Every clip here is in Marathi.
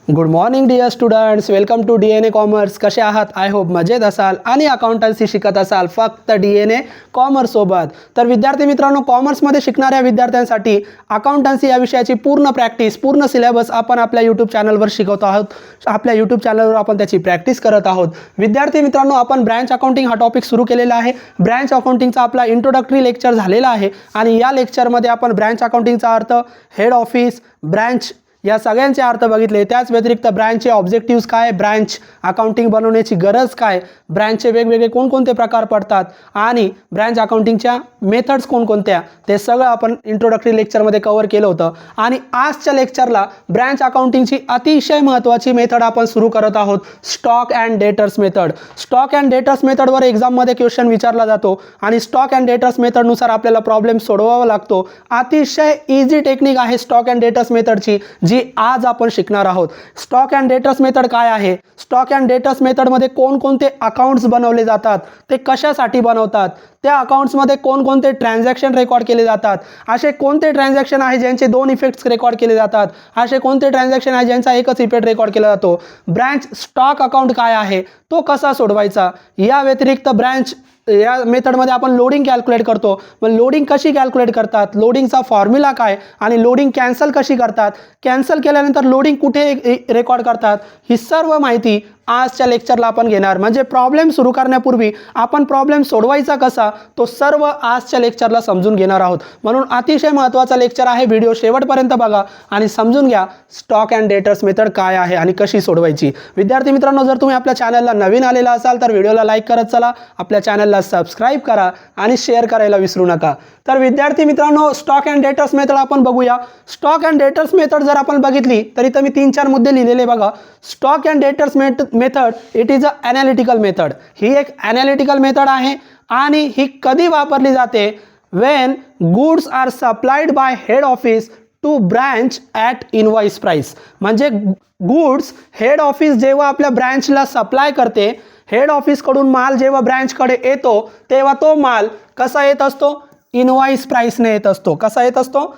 Good morning dear students, welcome to DNA commerce. कसे आहात? आय होप मजेत असाल आणि अकाउंटन्सी शिकत असाल फक्त DNA कॉमर्स सोबत. तर विद्यार्थी मित्रांनो, कॉमर्समध्ये शिकणाऱ्या विद्यार्थ्यांसाठी अकाउंटन्सी या विषयाची पूर्ण प्रॅक्टिस, पूर्ण सिलेबस आपण आपल्या यूट्यूब चॅनलवर शिकवत आहोत. आपल्या यूट्यूब चॅनलवर आपण त्याची प्रॅक्टिस करत आहोत. विद्यार्थी मित्रांनो, आपण ब्रँच अकाउंटिंग हा टॉपिक सुरू केलेला आहे. ब्रँच अकाउंटिंगचा आपला इंट्रोडक्टरी लेक्चर झालेला आहे आणि या लेक्चरमध्ये आपण ब्रँच अकाउंटिंगचा अर्थ, हेड ऑफिस, ब्रँच या सगळ्यांचे अर्थ बघितले. त्याच व्यतिरिक्त ब्रँचचे ऑब्जेक्टिव्स काय, ब्रँच अकाउंटिंग बनवण्याची गरज काय, ब्रँचचे वेगवेगळे कोणकोणते प्रकार पडतात आणि ब्रँच अकाउंटिंगच्या मेथड्स कोणकोणत्या, ते सगळं आपण इंट्रोडक्टरी लेक्चरमध्ये कव्हर केलं होतं. आणि आजच्या लेक्चरला ब्रँच अकाउंटिंगची अतिशय महत्त्वाची मेथड आपण सुरू करत आहोत, stock and debtors method. Stock and debtors मेथडवर एक्झाममध्ये क्वेश्चन विचारला जातो आणि स्टॉक अँड डेटर्स मेथडनुसार आपल्याला प्रॉब्लेम सोडवावा लागतो. अतिशय इझी टेक्निक आहे स्टॉक अँड डेटर्स मेथडची, जी आज आपण शिकणार आहोत. स्टॉक अँड डेटर्स मेथड काय आहे, स्टॉक अँड डेटर्स मेथडमध्ये कोणकोणते अकाउंट्स बनवले जातात, ते कशासाठी बनवतात, त्या अकाउंट्समध्ये कोणकोणते ट्रान्झॅक्शन रेकॉर्ड केले जातात, असे कोणते ट्रान्झॅक्शन आहे ज्यांचे दोन इफेक्ट्स रेकॉर्ड केले जातात, असे कोणते ट्रान्झॅक्शन आहे ज्यांचा एकच इफेक्ट रेकॉर्ड केला जातो, ब्रँच स्टॉक अकाउंट काय आहे, तो कसा सोडवायचा. या व्यतिरिक्त ब्रँच या मेथडमध्ये आपण लोडिंग कॅल्क्युलेट करतो. मग लोडिंग कशी कॅल्क्युलेट करतात, लोडिंगचा फॉर्म्युला काय आणि लोडिंग कॅन्सल कशी करतात, कॅन्सल केल्यानंतर लोडिंग कुठे रेकॉर्ड करतात, ही सर्व माहिती आजच्या लेक्चरला आपण घेणार. म्हणजे प्रॉब्लेम सुरू करण्यापूर्वी आपण प्रॉब्लेम सोडवायचा कसा, तो सर्व आजच्या लेक्चरला समजून घेणार आहोत. म्हणून अतिशय महत्त्वाचा लेक्चर आहे. व्हिडिओ शेवटपर्यंत बघा आणि समजून घ्या स्टॉक अँड डेटर्स मेथड काय आहे आणि कशी सोडवायची. विद्यार्थी मित्रांनो, जर तुम्ही आपल्या चॅनलला नवीन आलेला असाल तर व्हिडिओला लाईक करत चला, आपल्या चॅनलला सबस्क्राईब करा आणि शेअर करायला विसरू नका. तर विद्यार्थी मित्रांनो, स्टॉक अँड डेटर्स मेथड आपण बघूया. स्टॉक अँड डेटर्स मेथड जर आपण बघितली तर इथं मी 3-4 मुद्दे लिहिलेले बघा. Stock and debtors method it is a analytical method. ही एक ॲनालिटिकल मेथड आहे आणि ही कधी वापरली जाते, when goods are supplied by head office to branch at invoice price. म्हणजे गुड्स हेड ऑफिस जेव्हा आपल्या ब्रँचला सप्लाय करते, हेड ऑफिसकडून माल जेव्हा ब्रँचकडे येतो तेव्हा तो माल कसा येत असतो, इनवॉइस प्राइसने येत असतो. कसा येत असतो,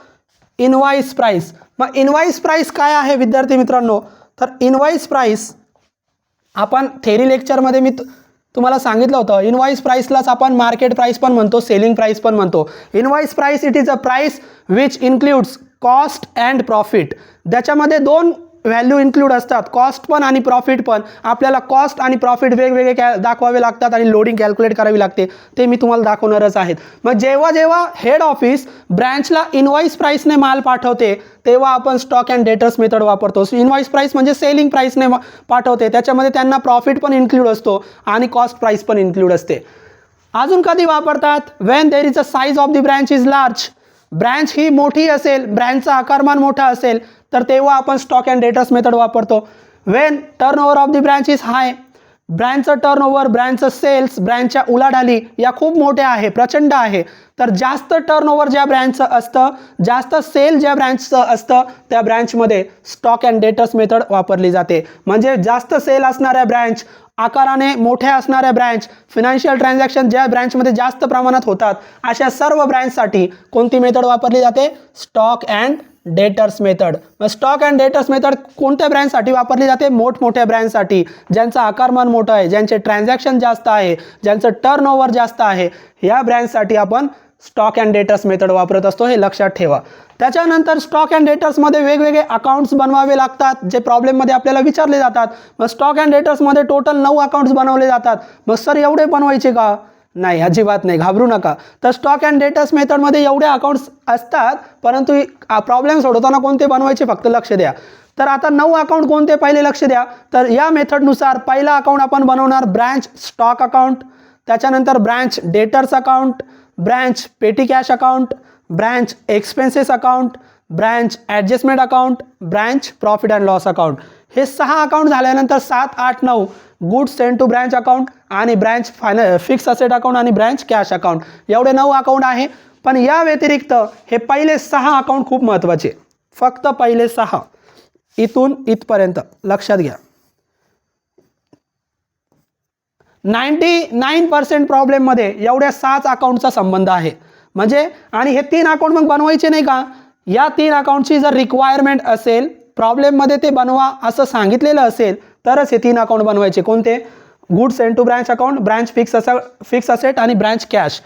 इनवॉइस प्राइस. मग इनवॉइस प्राइस काय आहे विद्यार्थी मित्रांनो, तर इनवॉइस प्राइस आपण थेरी लेक्चरमध्ये मी तुम्हाला सांगितलं होतं. इनवॉइस प्राइसलाच आपण मार्केट प्राइस पण म्हणतो, सेलिंग प्राइस पण म्हणतो. Invoice price it is a price which includes cost and profit. त्याच्यामध्ये दोन व्हॅल्यू इन्क्लूड असतात, कॉस्ट पण आणि प्रॉफिट पण. आपल्याला कॉस्ट आणि प्रॉफिट वेगवेगळे दाखवावे लागतात आणि लोडिंग कॅल्क्युलेट करावी लागते, ते मी तुम्हाला दाखवणारच आहेत. मग जेव्हा जेव्हा हेड ऑफिस ब्रँचला इनवॉइस प्राइसने माल पाठवते तेव्हा आपण स्टॉक अँड डेटर्स मेथड वापरतो. इनवॉइस प्राइस म्हणजे सेलिंग प्राइसने पाठवते, त्याच्यामध्ये त्यांना प्रॉफिट पण इन्क्लूड असतो आणि कॉस्ट प्राइस पण इन्क्लूड असते. अजून कधी वापरतात, when there is a size of the branch is large. Branch ही मोठी असेल, ब्रँचचा आकारमान मोठा असेल तर तेव्हा आपण स्टॉक अँड डेटर्स मेथड वापरतो. When turnover of the branch is high. ब्रँचचं टर्नओव्हर, ब्रँचचं सेल्स, ब्रँचच्या उलाढाली या खूप मोठ्या आहे, प्रचंड आहे. तर जास्त टर्नओव्हर ज्या ब्रँचचं असतं, जास्त सेल ज्या ब्रँचचं असतं, त्या ब्रँचमध्ये स्टॉक अँड डेटर्स मेथड वापरली जाते. म्हणजे जास्त सेल असणाऱ्या ब्रँच, आकाराने मोठ्या असणाऱ्या ब्रँच, फिनान्शियल ट्रान्झॅक्शन ज्या ब्रँचमध्ये जास्त प्रमाणात होतात, अशा सर्व ब्रँचसाठी कोणती मेथड वापरली जाते, stock and debtors method. Stock and debtors method कोणत्या ब्रँचसाठी वापरली जाते, मोठमोठ्या ब्रँचसाठी, ज्यांचं आकारमान मोठं आहे, ज्यांचे ट्रान्झॅक्शन जास्त आहे, ज्यांचं टर्नओव्हर जास्त आहे, या ब्रँचसाठी आपण स्टॉक अँड डेटर्स मेथड वापरत असतो, हे लक्षात ठेवा. त्याच्यानंतर स्टॉक अँड डेटर्समध्ये वेगवेगळे अकाउंट्स बनवावे लागतात, जे प्रॉब्लेममध्ये आपल्याला विचारले जातात. मग स्टॉक अँड डेटर्समध्ये टोटल 9 अकाउंट्स बनवले जातात. मग सर एवढे बनवायचे का, नाही, अजिबात नाही, घाबरू नका. तर स्टॉक अँड डेटर्स मेथडमध्ये एवढे अकाउंट्स असतात, परंतु प्रॉब्लेम सोडवताना कोणते बनवायचे फक्त लक्ष द्या. तर आता 9 अकाउंट कोणते, पहिले लक्ष द्या. तर या मेथडनुसार पहिला अकाउंट आपण बनवणार ब्रँच स्टॉक अकाउंट, त्याच्यानंतर branch debtors account, branch petty cash account, branch expenses account, branch adjustment account, branch profit and loss account. हे 6 अकाउंट झाल्यानंतर 7, 8, 9 goods send to branch account आणि ब्रँच फिक्स असेट अकाउंट आणि ब्रँच कॅश अकाउंट, एवढे 9 अकाउंट आहे. पण या व्यतिरिक्त हे पहिले 6 अकाउंट खूप महत्त्वाचे, फक्त पहिले 6 इथून इथपर्यंत लक्षात घ्या. 99% प्रॉब्लेममध्ये एवढ्या 7 अकाउंटचा संबंध आहे. म्हणजे आणि हे 3 अकाउंट मग बनवायचे नाही का, या 3 अकाउंटची जर रिक्वायरमेंट असेल प्रॉब्लेममध्ये ते बनवा असं सांगितलेलं असेल तरच हे 3 अकाउंट बनवायचे. कोणते? Good send to branch account, branch fix asset आणि ब्रँच कॅश.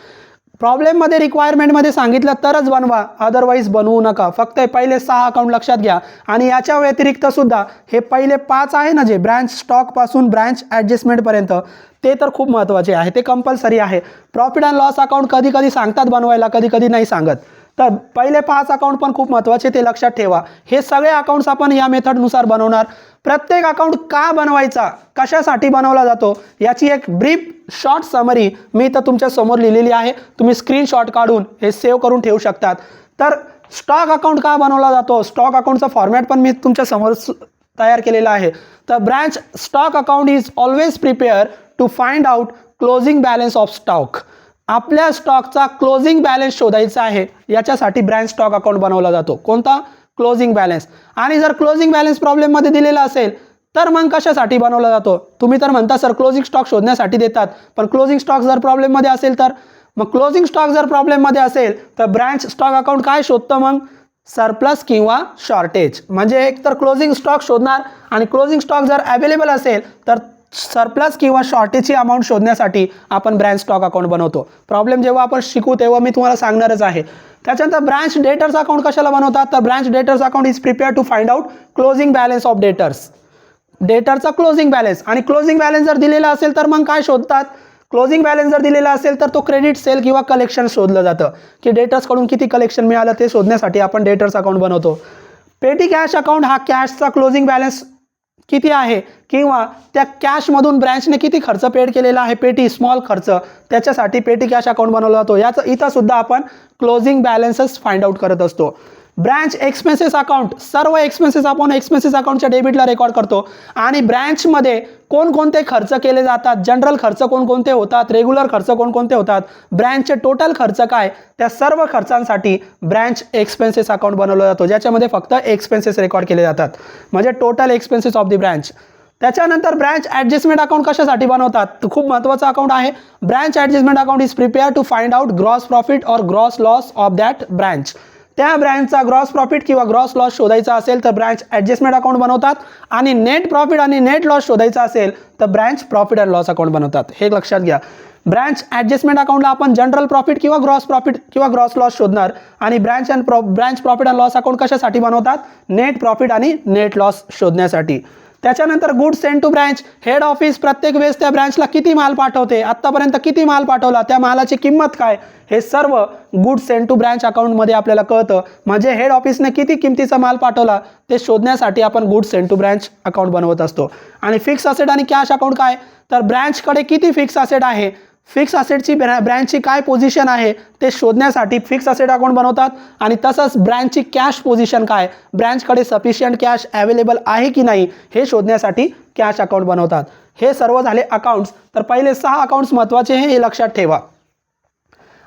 प्रॉब्लेममध्ये रिक्वायरमेंटमध्ये सांगितलं तरच बनवा, अदरवाईज बनवू नका. फक्त हे पहिले 6 अकाउंट लक्षात घ्या. आणि याच्या व्यतिरिक्त सुद्धा हे पहिले 5 आहे ना, जे ब्रँच स्टॉकपासून ब्रँच ॲडजस्टमेंटपर्यंत, ते तर खूप महत्त्वाचे आहे, ते कंपल्सरी आहे. प्रॉफिट अँड लॉस अकाउंट कधी कधी सांगतात बनवायला, कधी कधी नाही सांगत. तर पहिले 5 अकाउंट पण खूप महत्त्वाचे, ते लक्षात ठेवा. हे सगळे अकाउंट्स आपण या मेथडनुसार बनवणार. प्रत्येक अकाउंट का बनवायचा, कशासाठी बनवला जातो, याची एक ब्रीफ शॉर्ट समरी मी तर तुमच्या समोर लिहिलेली आहे. तुम्ही स्क्रीनशॉट काढून हे सेव्ह करून ठेवू शकतात. तर स्टॉक अकाउंट का बनवला जातो, स्टॉक अकाउंटचा फॉर्मॅट पण मी तुमच्या समोर तयार केलेला आहे. तर branch stock account is always prepare to find out closing balance of stock. आपल्या स्टॉकचा क्लोजिंग बॅलन्स शोधायचा आहे, याच्यासाठी ब्रँच स्टॉक अकाउंट बनवला जातो. कोणता? Closing balance. आणि जर क्लोजिंग बॅलन्स प्रॉब्लेममध्ये दिलेला असेल तर मग कशासाठी बनवला जातो? तुम्ही तर म्हणता सर क्लोजिंग स्टॉक शोधण्यासाठी देतात, पण क्लोजिंग स्टॉक जर प्रॉब्लेममध्ये असेल तर? मग क्लोजिंग स्टॉक जर प्रॉब्लेममध्ये असेल तर ब्रँच स्टॉक अकाउंट काय शोधतं मग? सरप्लस किंवा शॉर्टेज. म्हणजे एक तर क्लोजिंग स्टॉक शोधणार, आणि क्लोजिंग स्टॉक जर अवेलेबल असेल तर सरप्लस किंवा शॉर्टेजची अमाऊंट शोधण्यासाठी आपण ब्रँच स्टॉक अकाउंट बनवतो. प्रॉब्लेम जेव्हा आपण शिकू तेव्हा मी तुम्हाला सांगणारच आहे. त्याच्यानंतर ब्रँच डेटर्स अकाउंट कशाला बनवतात? तर branch debtors account is prepare to find out closing balance of debtors. डेटरचा क्लोजिंग बॅलन्स. आणि क्लोजिंग बॅलन्स जर दिलेला असेल तर मग काय शोधतात? क्लोजिंग बॅलन्स जर दिलेला असेल तर तो क्रेडिट सेल किंवा कलेक्शन शोधलं जातं, की डेटर्सकडून किती कलेक्शन मिळालं ते शोधण्यासाठी आपण डेटर्स अकाउंट बनवतो. पेटी कॅश अकाउंट हा कॅशचा क्लोजिंग बॅलन्स किती आहे, किंवा त्या कॅशमधून ब्रँचने किती खर्च पेड केलेला आहे, पेटी स्मॉल खर्च, त्याच्यासाठी पेटी कॅश अकाउंट बनवला जातो. इथं सुद्धा आपण क्लोजिंग बॅलन्सेस फाइंड आउट करत असतो. ब्रँच एक्सपेन्सेस अकाउंट, सर्व एक्सपेन्सेस आपण एक्सपेन्सेस अकाउंटच्या डेबिटला रेकॉर्ड करतो. आणि ब्रँचमध्ये कोणकोणते खर्च केले जातात, जनरल खर्च कोणकोणते होतात, रेग्युलर खर्च कोणकोणते होतात, ब्रँचचे टोटल खर्च काय, त्या सर्व खर्चांसाठी ब्रँच एक्सपेन्सेस अकाउंट बनवलं जातो, ज्याच्यामध्ये फक्त एक्सपेन्सेस रेकॉर्ड केले जातात, म्हणजे total expenses of the branch. त्याच्यानंतर ब्रँच ॲडजस्टमेंट अकाउंट कशासाठी बनवतात? तर खूप महत्त्वाचं अकाउंट आहे. Branch adjustment account is prepare to find out gross profit और gross loss of that branch. त्या ब्रँचचा ग्रॉस प्रॉफिट किंवा ग्रॉस लॉस शोधायचा असेल तर ब्रँच ॲडजस्टमेंट अकाउंट बनवतात. आणि नेट प्रॉफिट आणि नेट लॉस शोधायचा असेल तर branch profit and loss account बनवतात. हे लक्षात घ्या. ब्रँच ॲडजस्टमेंट अकाउंटला आपण जनरल प्रॉफिट किंवा ग्रॉस लॉस शोधणार. आणि branch profit and loss account कशासाठी बनवतात? नेट प्रॉफिट आणि नेट लॉस शोधण्यासाठी. त्याच्यानंतर good send to branch. Head office प्रत्येक वेळेस त्या ब्रँचला किती माल पाठवते, आत्तापर्यंत किती माल पाठवला, त्या मालाची किंमत काय, हे सर्व गुड सेंड टू ब्रँच अकाउंटमध्ये आपल्याला कळतं. म्हणजे हेड ऑफिसने किती किमतीचा माल पाठवला ते शोधण्यासाठी आपण good send to branch account बनवत असतो. आणि फिक्स असेट आणि कॅश अकाउंट काय? तर ब्रँचकडे किती फिक्स असेट आहे, फिक्स असेटची ब्रँचची काय पोझिशन आहे ते शोधण्यासाठी फिक्स असेट अकाउंट बनवतात. आणि तसंच ब्रँचची कॅश पोझिशन काय, ब्रँचकडे सफिशियंट कॅश अवेलेबल आहे की नाही हे शोधण्यासाठी कॅश अकाउंट बनवतात. हे सर्व झाले अकाउंट्स. तर पहिले 6 अकाउंट्स महत्त्वाचे हे लक्षात ठेवा.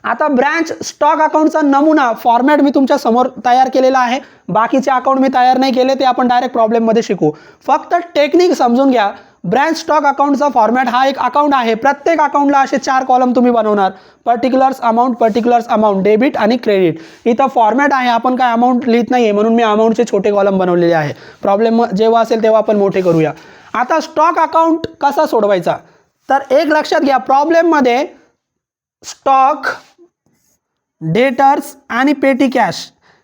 आता ब्रँच स्टॉक अकाउंटचा नमुना फॉर्मॅट मी तुमच्या समोर तयार केलेला आहे. बाकीचे अकाउंट मी तयार नाही केले, ते आपण डायरेक्ट प्रॉब्लेममध्ये शिकू. फक्त टेक्निक समजून घ्या. ब्रँच स्टॉक अकाउंटचा फॉर्मॅट हा एक अकाउंट आहे. प्रत्येक अकाउंटला असे 4 कॉलम तुम्ही बनवणार. पर्टिक्युलर्स अमाऊंट, डेबिट आणि क्रेडिट. इथं फॉर्मॅट आहे, आपण काय अमाऊंट लिहित नाही आहे म्हणून मी अमाऊंटचे छोटे कॉलम बनवलेले आहे. प्रॉब्लेम जेव्हा असेल तेव्हा आपण मोठे करूया. आता स्टॉक अकाउंट कसा सोडवायचा? तर एक लक्षात घ्या, प्रॉब्लेममध्ये स्टॉक, डेटर्स आणि पेटी कॅश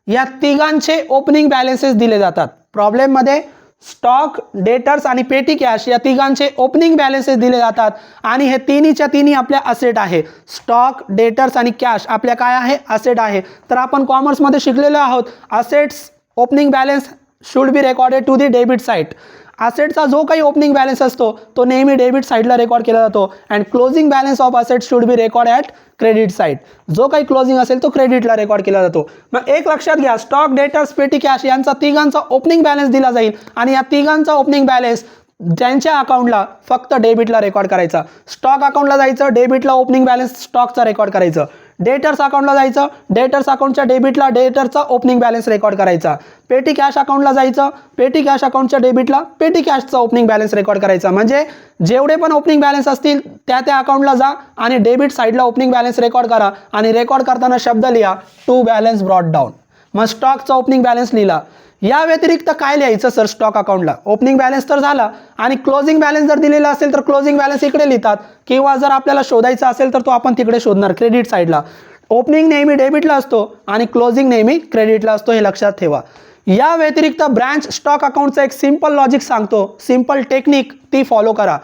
या तिघांचे ओपनिंग बॅलन्सेस दिले जातात. प्रॉब्लेममध्ये स्टॉक, डेटर्स आणि पेटी कॅश या तिघांचे ओपनिंग बॅलन्सेस दिले जातात. आणि हे तिन्हीच्या तिन्ही आपल्या असेट आहे. स्टॉक, डेटर्स आणि कॅश आपल्या काय आहे? असेट आहे. तर आपण कॉमर्समध्ये शिकलेलो आहोत, assets opening balance should be recorded to the debit side. असेटचा जो काही ओपनिंग बॅलन्स असतो तो नेहमी डेबिट साईडला रेकॉर्ड केला जातो. And closing balance of asset should be record at credit side. जो काही क्लोजिंग असेल तो क्रेडिटला रेकॉर्ड केला जातो. मग एक लक्षात घ्या, स्टॉक, डेटर्स, पेटी कॅश यांचा तिघांचा ओपनिंग बॅलन्स दिला जाईल. आणि या तिघांचा ओपनिंग बॅलन्स ज्यांच्या अकाउंटला फक्त डेबिटला रेकॉर्ड करायचा. स्टॉक अकाउंटला जायचं, डेबिटला ओपनिंग बॅलन्स स्टॉकचा रेकॉर्ड करायचं. डेटर्स अकाउंटला जायचं, डेटर्स अकाउंटच्या डेबिटला डेटरचा ओपनिंग बॅलन्स रेकॉर्ड करायचा. पेटी कॅश अकाउंटला जायचं, पेटी कॅश अकाउंटच्या डेबिटला पेटी कॅशचा ओपनिंग बॅलन्स रेकॉर्ड करायचा. म्हणजे जेवढे पण ओपनिंग बॅलन्स असतील त्या अकाउंटला जा आणि डेबिट साईडला ओपनिंग बॅलन्स रेकॉर्ड करा. आणि रेकॉर्ड करताना शब्द लिहा टू बॅलन्स ब्रॉट डाऊन. मग स्टॉकचा ओपनिंग बॅलन्स लिहिला. या व्यतिरिक्त काय लिहायचं सर स्टॉक अकाउंटला? ओपनिंग बॅलन्स तर झाला आणि क्लोजिंग बॅलन्स जर दिलेला असेल तर क्लोजिंग बॅलन्स इकडे लिहितात, किंवा जर आपल्याला शोधायचा असेल तर तो आपण तिकडे शोधणार क्रेडिट साईडला. ओपनिंग नेहमी डेबिटला असतो आणि क्लोजिंग नेहमी क्रेडिटला असतो, हे लक्षात ठेवा. या व्यतिरिक्त ब्रँच स्टॉक अकाउंटचं एक सिंपल लॉजिक सांगतो, सिंपल टेक्निक, ती फॉलो करा.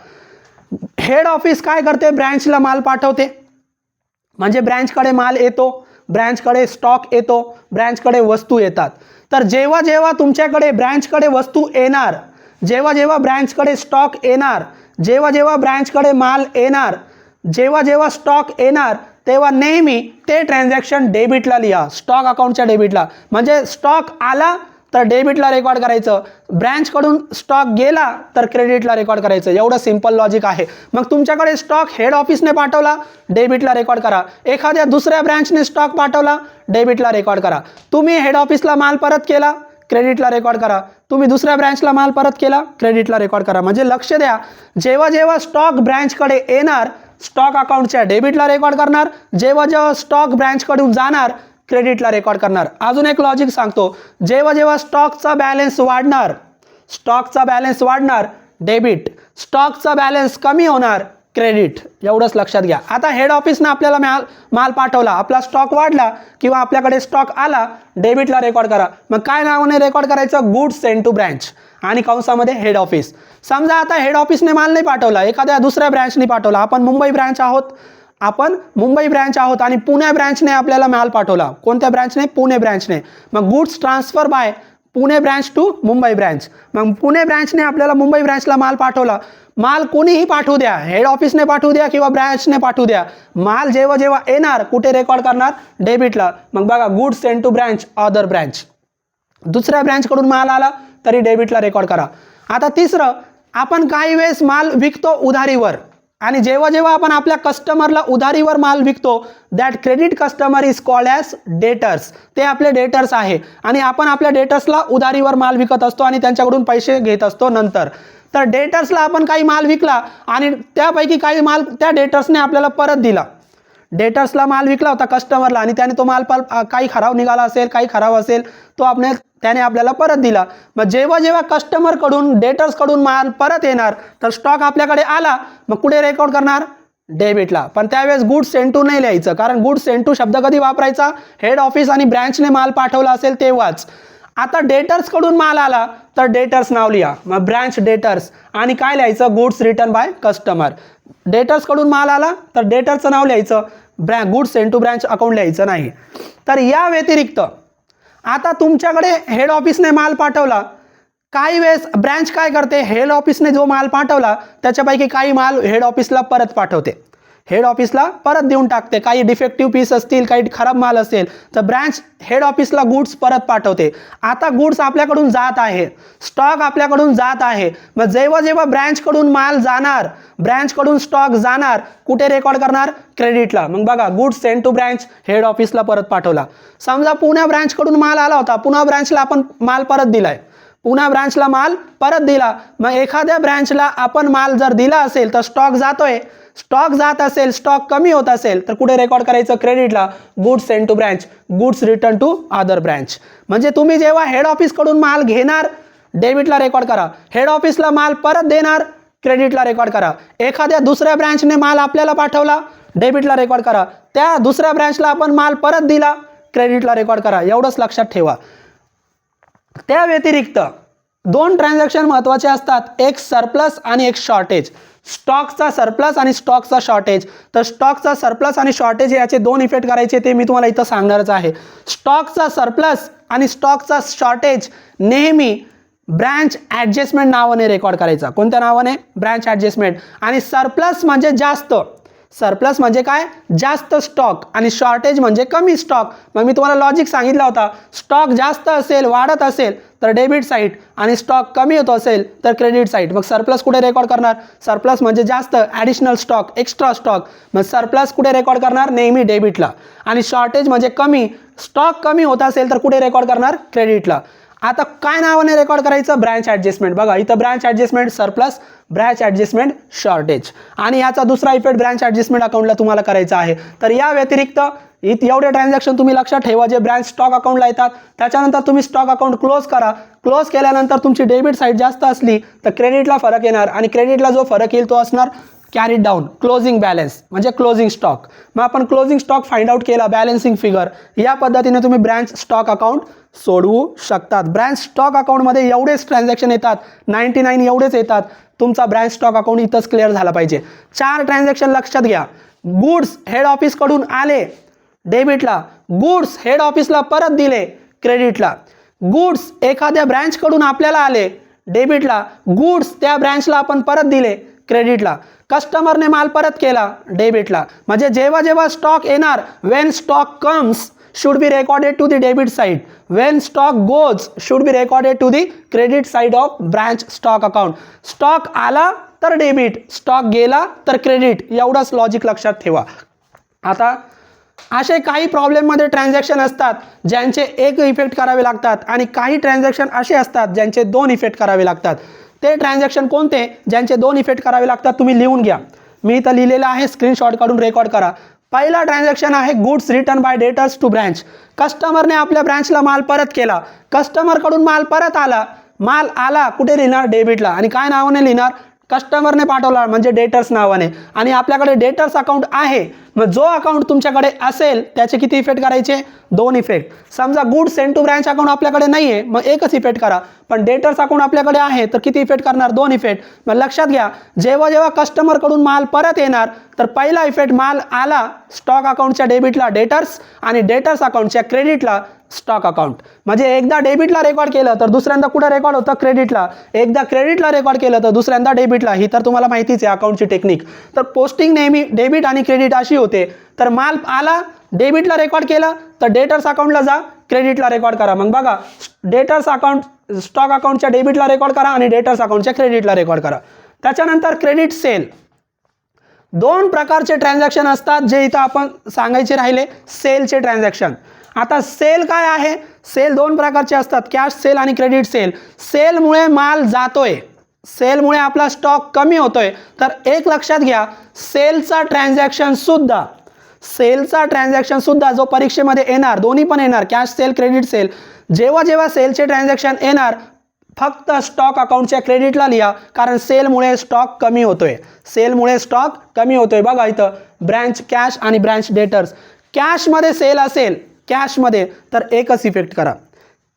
हेड ऑफिस काय करते? ब्रँचला माल पाठवते, म्हणजे ब्रँचकडे माल येतो, ब्रँचकडे स्टॉक येतो, ब्रँचकडे वस्तू येतात. तर जेव्हा जेव्हा तुमच्याकडे ब्रँचकडे वस्तू येणार, जेव्हा जेव्हा ब्रँचकडे स्टॉक येणार, जेव्हा जेव्हा ब्रँचकडे माल येणार, जेव्हा जेव्हा स्टॉक येणार, तेव्हा नेहमी ते ट्रान्झॅक्शन डेबिटला लिहा, स्टॉक अकाउंटच्या डेबिटला. म्हणजे स्टॉक आला तर डेबिटला रेकॉर्ड करायचं, ब्रँचकडून स्टॉक गेला तर क्रेडिटला रेकॉर्ड करायचं. एवढं सिंपल लॉजिक आहे. मग तुमच्याकडे स्टॉक हेड ऑफिसने पाठवला, डेबिटला रेकॉर्ड करा. एखाद्या दुसऱ्या ब्रँचने स्टॉक पाठवला, डेबिटला रेकॉर्ड करा. तुम्ही हेड ऑफिसला माल परत केला, क्रेडिटला रेकॉर्ड करा. तुम्ही दुसऱ्या ब्रँचला माल परत केला, क्रेडिटला रेकॉर्ड करा. म्हणजे लक्ष द्या, जेव्हा जेव्हा स्टॉक ब्रँचकडे येणार, स्टॉक अकाउंटच्या डेबिटला रेकॉर्ड करणार, जेव्हा जेव्हा स्टॉक ब्रँचकडून जाणार, क्रेडिटला रेकॉर्ड करणार. अजून एक लॉजिक सांगतो, जेव्हा जेव्हा स्टॉकचा बॅलन्स वाढणार, स्टॉकचा बॅलन्स वाढणार डेबिट, स्टॉकचा बॅलन्स कमी होणार क्रेडिट. एवढंच लक्षात घ्या. आता हेड ऑफिसनं आपल्याला माल पाठवला, आपला स्टॉक वाढला किंवा आपल्याकडे स्टॉक आला, डेबिटला रेकॉर्ड करा. मग काय नावाने रेकॉर्ड करायचं? गुड्स सेंड टू ब्रँच आणि कंसामध्ये हेड ऑफिस. समजा आता हेड ऑफिसने माल नाही पाठवला, एखाद्या दुसऱ्या ब्रँचने पाठवला. आपण मुंबई ब्रँच आहोत आणि पुणे ब्रँचने आपल्याला माल पाठवला. कोणत्या ब्रँचने? पुणे ब्रँचने. मग goods transfer by Pune branch to Mumbai branch. मग पुणे ब्रँचने आपल्याला मुंबई ब्रँचला माल पाठवला. माल कोणीही पाठवू द्या, हेड ऑफिसने पाठवू द्या किंवा ब्रँचने पाठवू द्या, माल जेव्हा जेव्हा येणार कुठे रेकॉर्ड करणार? डेबिटला. मग बघा, goods send to branch, other branch. दुसऱ्या ब्रँचकडून माल आला तरी डेबिटला रेकॉर्ड करा. आता तिसरं, आपण काही वेळेस माल विकतो उधारीवर, आणि जेव्हा जेव्हा आपण आपल्या कस्टमरला उधारीवर माल विकतो, that credit customer is called as debtors. ते आपले डेटर्स आहे आणि आपण आपल्या डेटर्सला उधारीवर माल विकत असतो आणि त्यांच्याकडून पैसे घेत असतो नंतर. तर डेटर्सला आपण काही माल विकला आणि त्यापैकी काही माल त्या डेटर्सने आपल्याला परत दिला. डेटर्सला माल विकला होता कस्टमरला आणि त्याने तो माल काही खराब निघाला असेल, काही खराब असेल, तो त्याने आपल्याला परत दिला. मग जेव्हा जेव्हा कस्टमरकडून, डेटर्सकडून माल परत येणार, तर स्टॉक आपल्याकडे आला, मग कुठे रेकॉर्ड करणार? डेबिटला. पण त्यावेळेस गुड्स सेंड टू नाही लिहायचं, कारण गुड्स सेंड टू शब्द कधी वापरायचा? हेड ऑफिस आणि ब्रँचने माल पाठवला असेल तेव्हाच. आता डेटर्सकडून माल आला तर डेटर्स नाव लिहा, मग ब्रँच डेटर्स, आणि काय लिहायचं? Goods return by customer. डेटर्सकडून माल आला तर डेटरचं नाव लिहायचं, goods send to branch account लिहायचं नाही. तर या व्यतिरिक्त आता तुमच्याकडे हेड ऑफिसने माल पाठवला, काही वेळेस ब्रँच काय करते? हेड ऑफिसने जो माल पाठवला त्याच्यापैकी काही माल हेड ऑफिसला परत पाठवते, हेड ऑफिसला परत देऊन टाकते. काही डिफेक्टिव्ह पीस असतील, काही खराब माल असेल तर ब्रँच हेड ऑफिसला गुड्स परत पाठवते. आता गुड्स आपल्याकडून जात आहे, स्टॉक आपल्याकडून जात आहे. मग जेव्हा जेव्हा ब्रँचकडून माल जाणार, ब्रँचकडून स्टॉक जाणार, कुठे रेकॉर्ड करणार? क्रेडिटला. मग बघा, goods send to branch, head ऑफिसला परत पाठवला. समजा पुणे ब्रँचकडून माल आला होता, पुणे ब्रँचला आपण माल परत दिलाय, पुणे ब्रँचला माल परत दिला. मग एखाद्या ब्रँचला आपण माल जर दिला असेल तर स्टॉक जातोय, स्टॉक जात असेल, स्टॉक कमी होत असेल तर कुठे रेकॉर्ड करायचं? क्रेडिटला. Goods send to branch, goods return to other branch. म्हणजे तुम्ही जेव्हा हेड ऑफिसकडून माल घेणार, डेबिटला रेकॉर्ड करा. हेड ऑफिसला माल परत देणार, क्रेडिटला रेकॉर्ड करा. एखाद्या दुसऱ्या ब्रँचने माल आपल्याला पाठवला, डेबिटला रेकॉर्ड करा. त्या दुसऱ्या ब्रँचला आपण माल परत दिला, क्रेडिटला रेकॉर्ड करा. एवढंच लक्षात ठेवा. त्या व्यतिरिक्त दोन ट्रान्झॅक्शन महत्त्वाचे असतात, एक सरप्लस आणि एक शॉर्टेज. स्टॉकचा सरप्लस आणि स्टॉकचा शॉर्टेज. तर स्टॉकचा सरप्लस आणि शॉर्टेज याचे दोन इफेक्ट करायचे, ते मी तुम्हाला इथं सांगणारच आहे. स्टॉकचा सरप्लस आणि स्टॉकचा शॉर्टेज नेहमी ब्रँच ॲडजस्टमेंट नावाने रेकॉर्ड करायचा. कोणत्या नावाने? Branch adjustment. आणि सरप्लस म्हणजे जास्त, सरप्लस म्हणजे काय? जास्त स्टॉक, आणि शॉर्टेज म्हणजे कमी स्टॉक. मग मी तुम्हाला लॉजिक सांगितला होता, स्टॉक जास्त असेल, वाढत असेल तर डेबिट साईड, आणि स्टॉक कमी होत असेल तर क्रेडिट साईड. मग सरप्लस कुठे रेकॉर्ड करणार? सरप्लस म्हणजे जास्त, ॲडिशनल स्टॉक, एक्स्ट्रा स्टॉक. मग सरप्लस कुठे रेकॉर्ड करणार? नेहमी डेबिटला. आणि शॉर्टेज म्हणजे कमी, स्टॉक कमी होत असेल तर कुठे रेकॉर्ड करणार? क्रेडिटला. आता काय नावाने रेकॉर्ड करायचं? Branch adjustment. बघा इथं branch adjustment surplus, branch adjustment shortage. आणि याचा दुसरा इफेक्ट ब्रँच ॲडजस्टमेंट अकाउंटला तुम्हाला करायचा आहे. तर या व्यतिरिक्त एवढे ट्रान्झॅक्शन तुम्ही लक्षात ठेवा जे ब्रँच स्टॉक अकाउंटला येतात. त्याच्यानंतर तुम्ही स्टॉक अकाउंट क्लोज करा. क्लोज केल्यानंतर तुमची डेबिट साईड जास्त असली तर क्रेडिटला फरक येणार आणि क्रेडिटला जो फरक येईल तो असणार कॅरीड डाऊन क्लोजिंग बॅलन्स म्हणजे क्लोजिंग स्टॉक. मग आपण क्लोजिंग स्टॉक फाइंड आउट केला बॅलन्सिंग फिगर. या पद्धतीने तुम्ही ब्रँच स्टॉक अकाउंट सोडवू शकतात. ब्रँच स्टॉक अकाउंटमध्ये एवढेच ट्रान्झॅक्शन येतात 99 एवढेच येतात. तुमचा ब्रँच स्टॉक अकाउंट इथंच क्लिअर झाला पाहिजे. 4 ट्रान्झॅक्शन लक्षात घ्या. गुड्स हेड ऑफिसकडून आले डेबिटला, गुड्स हेड ऑफिसला परत दिले क्रेडिटला. गुड्स एखाद्या ब्रँचकडून आपल्याला आले डेबिटला, गुड्स त्या ब्रँचला आपण परत दिले क्रेडिटला. कस्टमरने माल परत केला डेबिटला. म्हणजे जेव्हा जेव्हा स्टॉक येणार Wien stock comes should be recorded to the debit side. When stock goes should be recorded to the credit side of branch stock account. Stock आला तर डेबिट, स्टॉक गेला तर क्रेडिट. एवढंच लॉजिक लक्षात ठेवा. आता असे काही प्रॉब्लेममध्ये ट्रान्झॅक्शन असतात ज्यांचे एक इफेक्ट करावे लागतात आणि काही ट्रान्झॅक्शन असे असतात ज्यांचे 2 इफेक्ट करावे लागतात. ते ट्रान्झॅक्शन कोणते ज्यांचे 2 इफेक्ट करावे लागतात तुम्ही लिहून घ्या. मी इथं लिहिलेलं आहे, स्क्रीनशॉट काढून रेकॉर्ड करा. पहिला ट्रान्झॅक्शन आहे goods return by debtors to branch. कस्टमरने आपल्या ब्रँचला माल परत केला, कस्टमरकडून माल परत आला. माल आला कुठे लिहिणार डेबिटला आणि काय नावाने लिहिणार कस्टमरने पाठवला म्हणजे डेटर्स नावाने. आणि आपल्याकडे डेटर्स अकाउंट आहे. मग जो अकाउंट तुमच्याकडे असेल त्याचे किती इफेक्ट करायचे 2 इफेक्ट. समजा goods send to branch account आपल्याकडे नाही आहे मग एकच इफेक्ट करा. पण डेटर्स अकाउंट आपल्याकडे आहे तर किती इफेक्ट करणार 2 इफेक्ट. मग लक्षात घ्या जेव्हा जेव्हा कस्टमरकडून माल परत येणार तर पहिला इफेक्ट माल आला स्टॉक अकाउंटच्या डेबिटला डेटर्स आणि डेटर्स अकाउंटच्या क्रेडिटला स्टॉक अकाउंट. म्हणजे एकदा डेबिटला रेकॉर्ड केलं तर दुसऱ्यांदा कुठं रेकॉर्ड होतं क्रेडिटला. एकदा क्रेडिटला रेकॉर्ड केलं तर दुसऱ्यांदा डेबिटला. ही तर तुम्हाला माहितीच आहे अकाउंटची टेक्निक. तर पोस्टिंग नेहमी डेबिट आणि क्रेडिट अशी होते. तर माल आला डेबिटला रेकॉर्ड केला तर डेटर्स अकाउंटला जा क्रेडिटला रेकॉर्ड करा. मग बघा डेटर्स अकाउंट स्टॉक अकाउंटच्या डेबिटला रेकॉर्ड करा आणि डेटर्स अकाउंटच्या क्रेडिटला रेकॉर्ड करा. त्याच्यानंतर क्रेडिट सेल. 2 प्रकारचे ट्रान्झॅक्शन असतात जे इथं आपण सांगायचे राहिले. सेलचे ट्रान्झॅक्शन. आता सेल काय आहे, सेल 2 प्रकारचे असतात कॅश सेल आणि क्रेडिट सेल. सेलमुळे माल जातोय, सेलमुळे आपला स्टॉक कमी होतोय. तर एक लक्षात घ्या सेलचा ट्रान्झॅक्शन सुद्धा जो परीक्षेमध्ये येणार दोन्ही पण येणार कॅश सेल क्रेडिट सेल. जेव्हा जेव्हा सेलचे ट्रान्झॅक्शन येणार फक्त स्टॉक अकाउंटच्या क्रेडिटला लिहा कारण सेलमुळे स्टॉक कमी होतोय. सेलमुळे स्टॉक कमी होतोय. बघा इथं ब्रँच कॅश आणि ब्रँच डेटर्स. कॅशमध्ये सेल असेल कॅशमध्ये तर एकच इफेक्ट करा.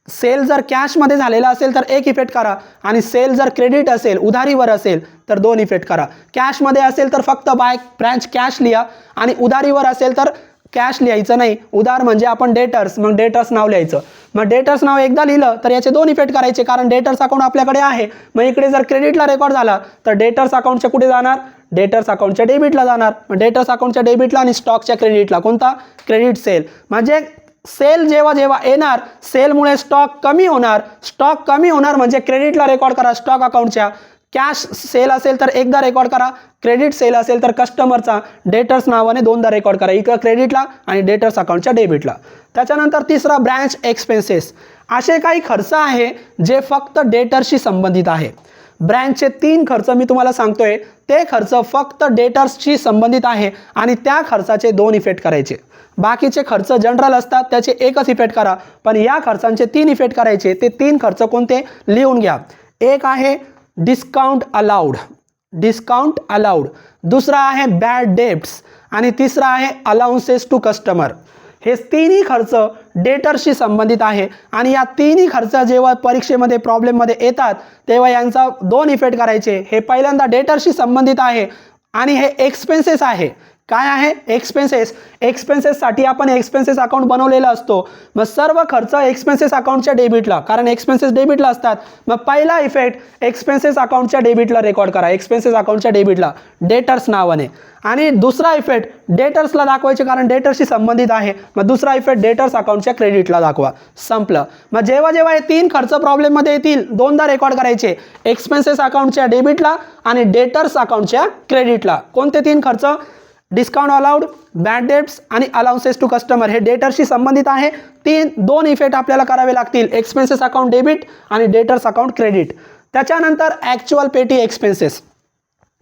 सेल जर कॅशमध्ये झालेला असेल तर 1 इफेक्ट करा आणि सेल जर क्रेडिट असेल उधारीवर असेल तर 2 इफेक्ट करा. कॅशमध्ये असेल तर फक्त बाय ब्रँच कॅश लिहा आणि उधारीवर असेल तर कॅश लिहायचं नाही. उधार म्हणजे आपण डेटर्स मग डेटर्स नाव लिहायचं. मग डेटर्स नाव एकदा लिहिलं तर याचे 2 इफेक्ट करायचे कारण डेटर्स अकाउंट आपल्याकडे आहे. मग इकडे जर क्रेडिटला रेकॉर्ड झाला तर डेटर्स अकाउंटच्या कुठे जाणार डेटर्स अकाउंटच्या डेबिटला जाणार. मग डेटर्स अकाउंटच्या डेबिटला आणि स्टॉकच्या क्रेडिटला कोणता क्रेडिट सेल. म्हणजे सेल जेव्हा जेव्हा येणार सेलमुळे स्टॉक कमी होणार. स्टॉक कमी होणार म्हणजे क्रेडिटला रेकॉर्ड करा स्टॉक अकाउंटच्या. कॅश सेल असेल तर एकदा रेकॉर्ड करा. क्रेडिट सेल असेल तर कस्टमरचा डेटर्स नावाने 2दा रेकॉर्ड करा. इकडं क्रेडिटला आणि डेटर्स अकाउंटच्या डेबिटला. त्याच्यानंतर तिसरा ब्रँच एक्सपेन्सेस. असे काही खर्च आहे जे फक्त डेटर्सशी संबंधित आहे. ब्रँचचे 3 खर्च मी तुम्हाला सांगतोय ते खर्च फक्त डेटर्सशी संबंधित आहे आणि त्या खर्चाचे 2 इफेक्ट करायचे. बाकीचे खर्च जनरल असतात त्याचे एकच इफेक्ट करा. पण या खर्चांचे 3 इफेक्ट करायचे. ते 3 खर्च कोणते लिहून घ्या. एक आहे डिस्काउंट अलाउड. दुसरा आहे बॅड डेब्ट्स आणि तिसरा आहे अलाउन्सेस टू कस्टमर. हे 3ही खर्च डेटर्सशी संबंधित आहे आणि या 3ही खर्च जेव्हा परीक्षेमध्ये प्रॉब्लेममध्ये येतात तेव्हा यांचा 2 इफेक्ट करायचे. हे पहिल्यांदा डेटर्सशी संबंधित आहे आणि हे एक्सपेन्सेस आहे. काय आहे एक्सपेन्सेस. एक्सपेन्सेससाठी आपण एक्सपेन्सेस अकाउंट बनवलेला असतो. मग सर्व खर्च एक्सपेन्सेस अकाउंटच्या डेबिटला कारण एक्सपेन्सेस डेबिटला असतात. मग पहिला इफेक्ट एक्सपेन्सेस अकाउंटच्या डेबिटला रेकॉर्ड करा. एक्सपेन्सेस अकाउंटच्या डेबिटला डेटर्स नावाने. आणि दुसरा इफेक्ट डेटर्सला दाखवायचे कारण डेटर्सशी संबंधित आहे. मग दुसरा इफेक्ट डेटर्स अकाउंटच्या क्रेडिटला दाखवा. संपलं. मग जेव्हा जेव्हा हे 3 खर्च प्रॉब्लेममध्ये येतील 2दा रेकॉर्ड करायचे. एक्सपेन्सेस अकाउंटच्या डेबिटला आणि डेटर्स अकाउंटच्या क्रेडिटला. कोणते 3 खर्च डिस्काउंट अलाउड बॅड डेब्ट्स आणि अलाउन्सेस टू कस्टमर. हे डेटर्सशी संबंधित आहे. 2 इफेक्ट आपल्याला करावे लागतील. एक्सपेन्सेस अकाउंट डेबिट आणि डेटर्स अकाउंट क्रेडिट. त्याच्यानंतर ॲक्च्युअल पेटी एक्सपेन्सेस.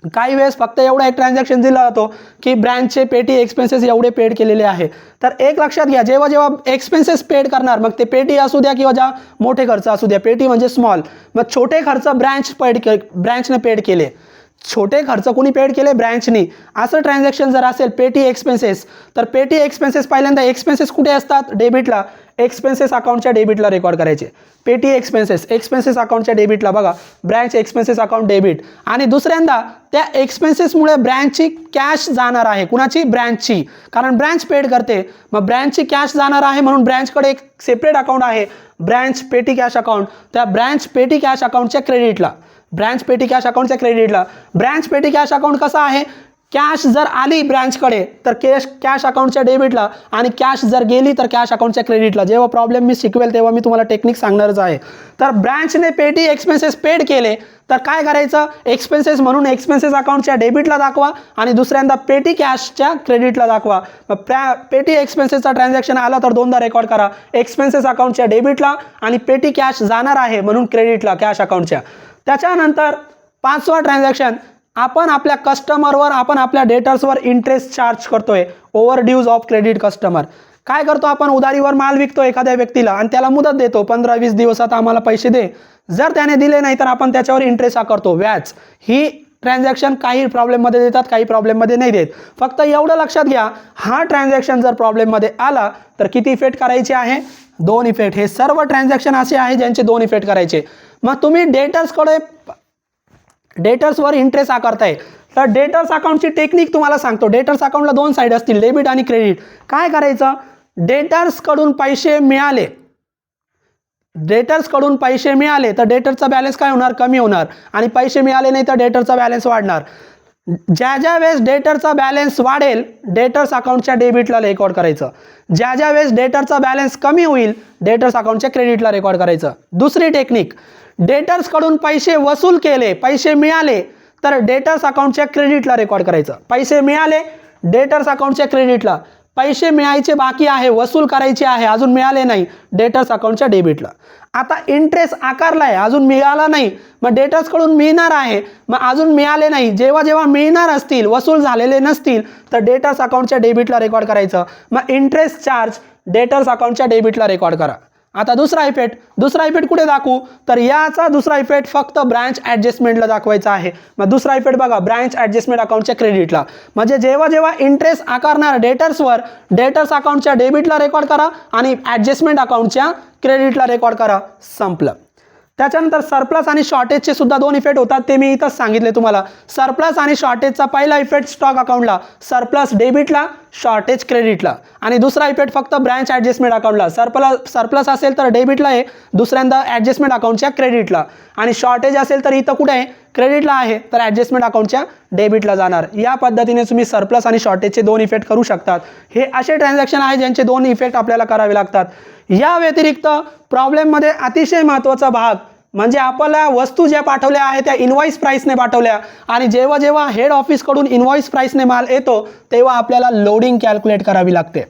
काही वेळेस फक्त एवढा एक ट्रान्झॅक्शन दिला जातो की ब्रँचचे पेटी एक्सपेन्सेस एवढे पेड केलेले आहे. तर एक लक्षात घ्या, जेव्हा जेव्हा एक्सपेन्सेस पेड करणार, मग ते पेटी असू द्या किंवा ज्या मोठे खर्च असू द्या, पेटी म्हणजे स्मॉल, मग छोटे खर्च ब्रँचने पेड केले, छोटे खर्च कोणी पेड केले, ब्रँचनी. असं ट्रान्झॅक्शन जर असेल पेटी एक्सपेन्सेस, तर पेटी एक्सपेन्सेस पहिल्यांदा एक्सपेन्सेस कुठे असतात, डेबिटला, एक्सपेन्सेस अकाउंटच्या डेबिटला रेकॉर्ड करायचे. पेटी एक्सपेन्सेस अकाउंटच्या डेबिटला बघा, ब्रँच एक्सपेन्सेस अकाउंट डेबिट. आणि दुसऱ्यांदा त्या एक्सपेन्सेसमुळे ब्रँचची कॅश जाणार आहे. कुणाची, ब्रँचची, कारण ब्रँच पेड करते, मग ब्रँचची कॅश जाणार आहे म्हणून ब्रँचकडे एक सेपरेट अकाउंट आहे, ब्रँच पेटी कॅश अकाउंट. त्या branch petty cash अकाउंटच्या क्रेडिटला, branch petty cash अकाउंटच्या क्रेडिटला. Branch petty cash account कसा आहे, कॅश जर आली ब्रँचकडे तर कॅश अकाउंटच्या डेबिटला, आणि कॅश जर गेली तर कॅश अकाउंटच्या क्रेडिटला. जेव्हा प्रॉब्लेम मी शिकवेल तेव्हा मी तुम्हाला टेक्निक सांगणारच आहे. तर ब्रँचने पेटी एक्सपेन्सेस पेड केले तर काय करायचं, एक्सपेन्सेस म्हणून एक्सपेन्सेस अकाउंटच्या डेबिटला दाखवा आणि दुसऱ्यांदा पेटी कॅशच्या क्रेडिटला दाखवा. मग पेटी एक्सपेन्सेसचा ट्रान्झॅक्शन आला तर दोनदा रेकॉर्ड करा, एक्सपेन्सेस अकाउंटच्या डेबिटला आणि पेटी कॅश जाणार आहे म्हणून क्रेडिटला, कॅश अकाउंटच्या. त्याच्यानंतर 5वा ट्रान्झॅक्शन, आपण आपल्या कस्टमरवर, आपण आपल्या डेटर्सवर इंटरेस्ट चार्ज करतोय, over dues of credit customer. काय करतो आपण, उधारीवर माल विकतो एखाद्या व्यक्तीला आणि त्याला मुदत देतो, 15-20 दिवसात आम्हाला पैसे दे. जर त्याने दिले नाही तर आपण त्याच्यावर इंटरेस्ट आकारतो, व्याज. ही ट्रान्झॅक्शन काही प्रॉब्लेममध्ये देतात, काही प्रॉब्लेममध्ये नाही देत. फक्त एवढं लक्षात घ्या, हा ट्रान्झॅक्शन जर प्रॉब्लेममध्ये आला तर किती इफेक्ट करायचे आहे, 2 इफेक्ट. हे सर्व ट्रान्झॅक्शन असे आहे ज्यांचे 2 इफेक्ट करायचे. मग तुम्ही डेटर्सवर इंटरेस्ट आकारताय, तर डेटर्स अकाउंटची टेक्निक तुम्हाला सांगतो. डेटर्स अकाउंटला 2 साईड असतील, डेबिट आणि क्रेडिट. काय करायचं, डेटर्सकडून पैसे मिळाले, डेटर्सकडून पैसे मिळाले तर डेटरचा बॅलन्स काय होणार, कमी होणार, आणि पैसे मिळाले नाही तर डेटरचा बॅलन्स वाढणार. ज्या वेळेस डेटरचा बॅलन्स वाढेल डेटर्स अकाउंटच्या डेबिटला रेकॉर्ड करायचं, ज्या वेळेस डेटरचा बॅलन्स कमी होईल डेटर्स अकाउंटच्या क्रेडिटला रेकॉर्ड करायचं. दुसरी टेक्निक, डेटर्सकडून पैसे वसूल केले, पैसे मिळाले तर डेटर्स अकाउंटच्या क्रेडिटला रेकॉर्ड करायचं. पैसे मिळाले डेटर्स अकाउंटच्या क्रेडिटला, पैसे मिळायचे बाकी आहे, वसूल करायचे आहे, अजून मिळाले नाही, डेटर्स अकाउंटच्या डेबिटला. आता इंटरेस्ट आकारलाय, अजून मिळाला नाही, मग डेटर्सकडून मिळणार आहे, मग अजून मिळाले नाही, जेव्हा जेव्हा मिळणार असतील, वसूल झालेले नसतील तर डेटर्स अकाउंटच्या डेबिटला रेकॉर्ड करायचं. मग इंटरेस्ट चार्ज डेटर्स अकाउंटच्या डेबिटला रेकॉर्ड करा. आता दुसरा इफेक्ट कुठे दाखवू, तर याचा दुसरा इफेक्ट फक्त ब्रँच ॲडजस्टमेंटला दाखवायचा आहे. मग दुसरा इफेक्ट बघा, ब्रँच ॲडजस्टमेंट अकाउंटच्या क्रेडिटला. म्हणजे जेव्हा जेव्हा इंटरेस्ट आकारणार डेटर्सवर, डेटर्स अकाउंटच्या डेबिटला रेकॉर्ड करा आणि ॲडजस्टमेंट अकाउंटच्या क्रेडिटला रेकॉर्ड करा, संपलं. त्याच्यानंतर सरप्लस आणि शॉर्टेजचे सुद्धा 2 इफेक्ट होतात, ते मी इथंच सांगितले तुम्हाला. सरप्लस आणि शॉर्टेजचा पहिला इफेक्ट स्टॉक अकाउंटला, सरप्लस डेबिटला, शॉर्टेज क्रेडिटला. आणि दुसरा इफेक्ट फक्त ब्रँच ॲडजस्टमेंट अकाउंटला. सरप्लस असेल तर डेबिटला आहे, दुसऱ्यांदा ॲडजस्टमेंट अकाउंटच्या क्रेडिटला. आणि शॉर्टेज असेल तर इथं कुठे आहे, क्रेडिटला आहे, तर ॲडजस्टमेंट अकाउंटच्या डेबिटला जाणार. या पद्धतीने तुम्ही सरप्लस आणि शॉर्टेजचे 2 इफेक्ट करू शकतात. हे असे ट्रान्झॅक्शन आहे ज्यांचे 2 इफेक्ट आपल्याला करावे लागतात. या व्यतिरिक्त प्रॉब्लेममध्ये अतिशय महत्त्वाचा भाग म्हणजे आपल्याला वस्तू ज्या पाठवल्या आहेत त्या इनवॉइस प्राइसने पाठवल्या, आणि जेव्हा जेव्हा हेड ऑफिसकडून इनवॉइस प्राइसने माल येतो तेव्हा आपल्याला लोडिंग कॅल्क्युलेट करावी लागते.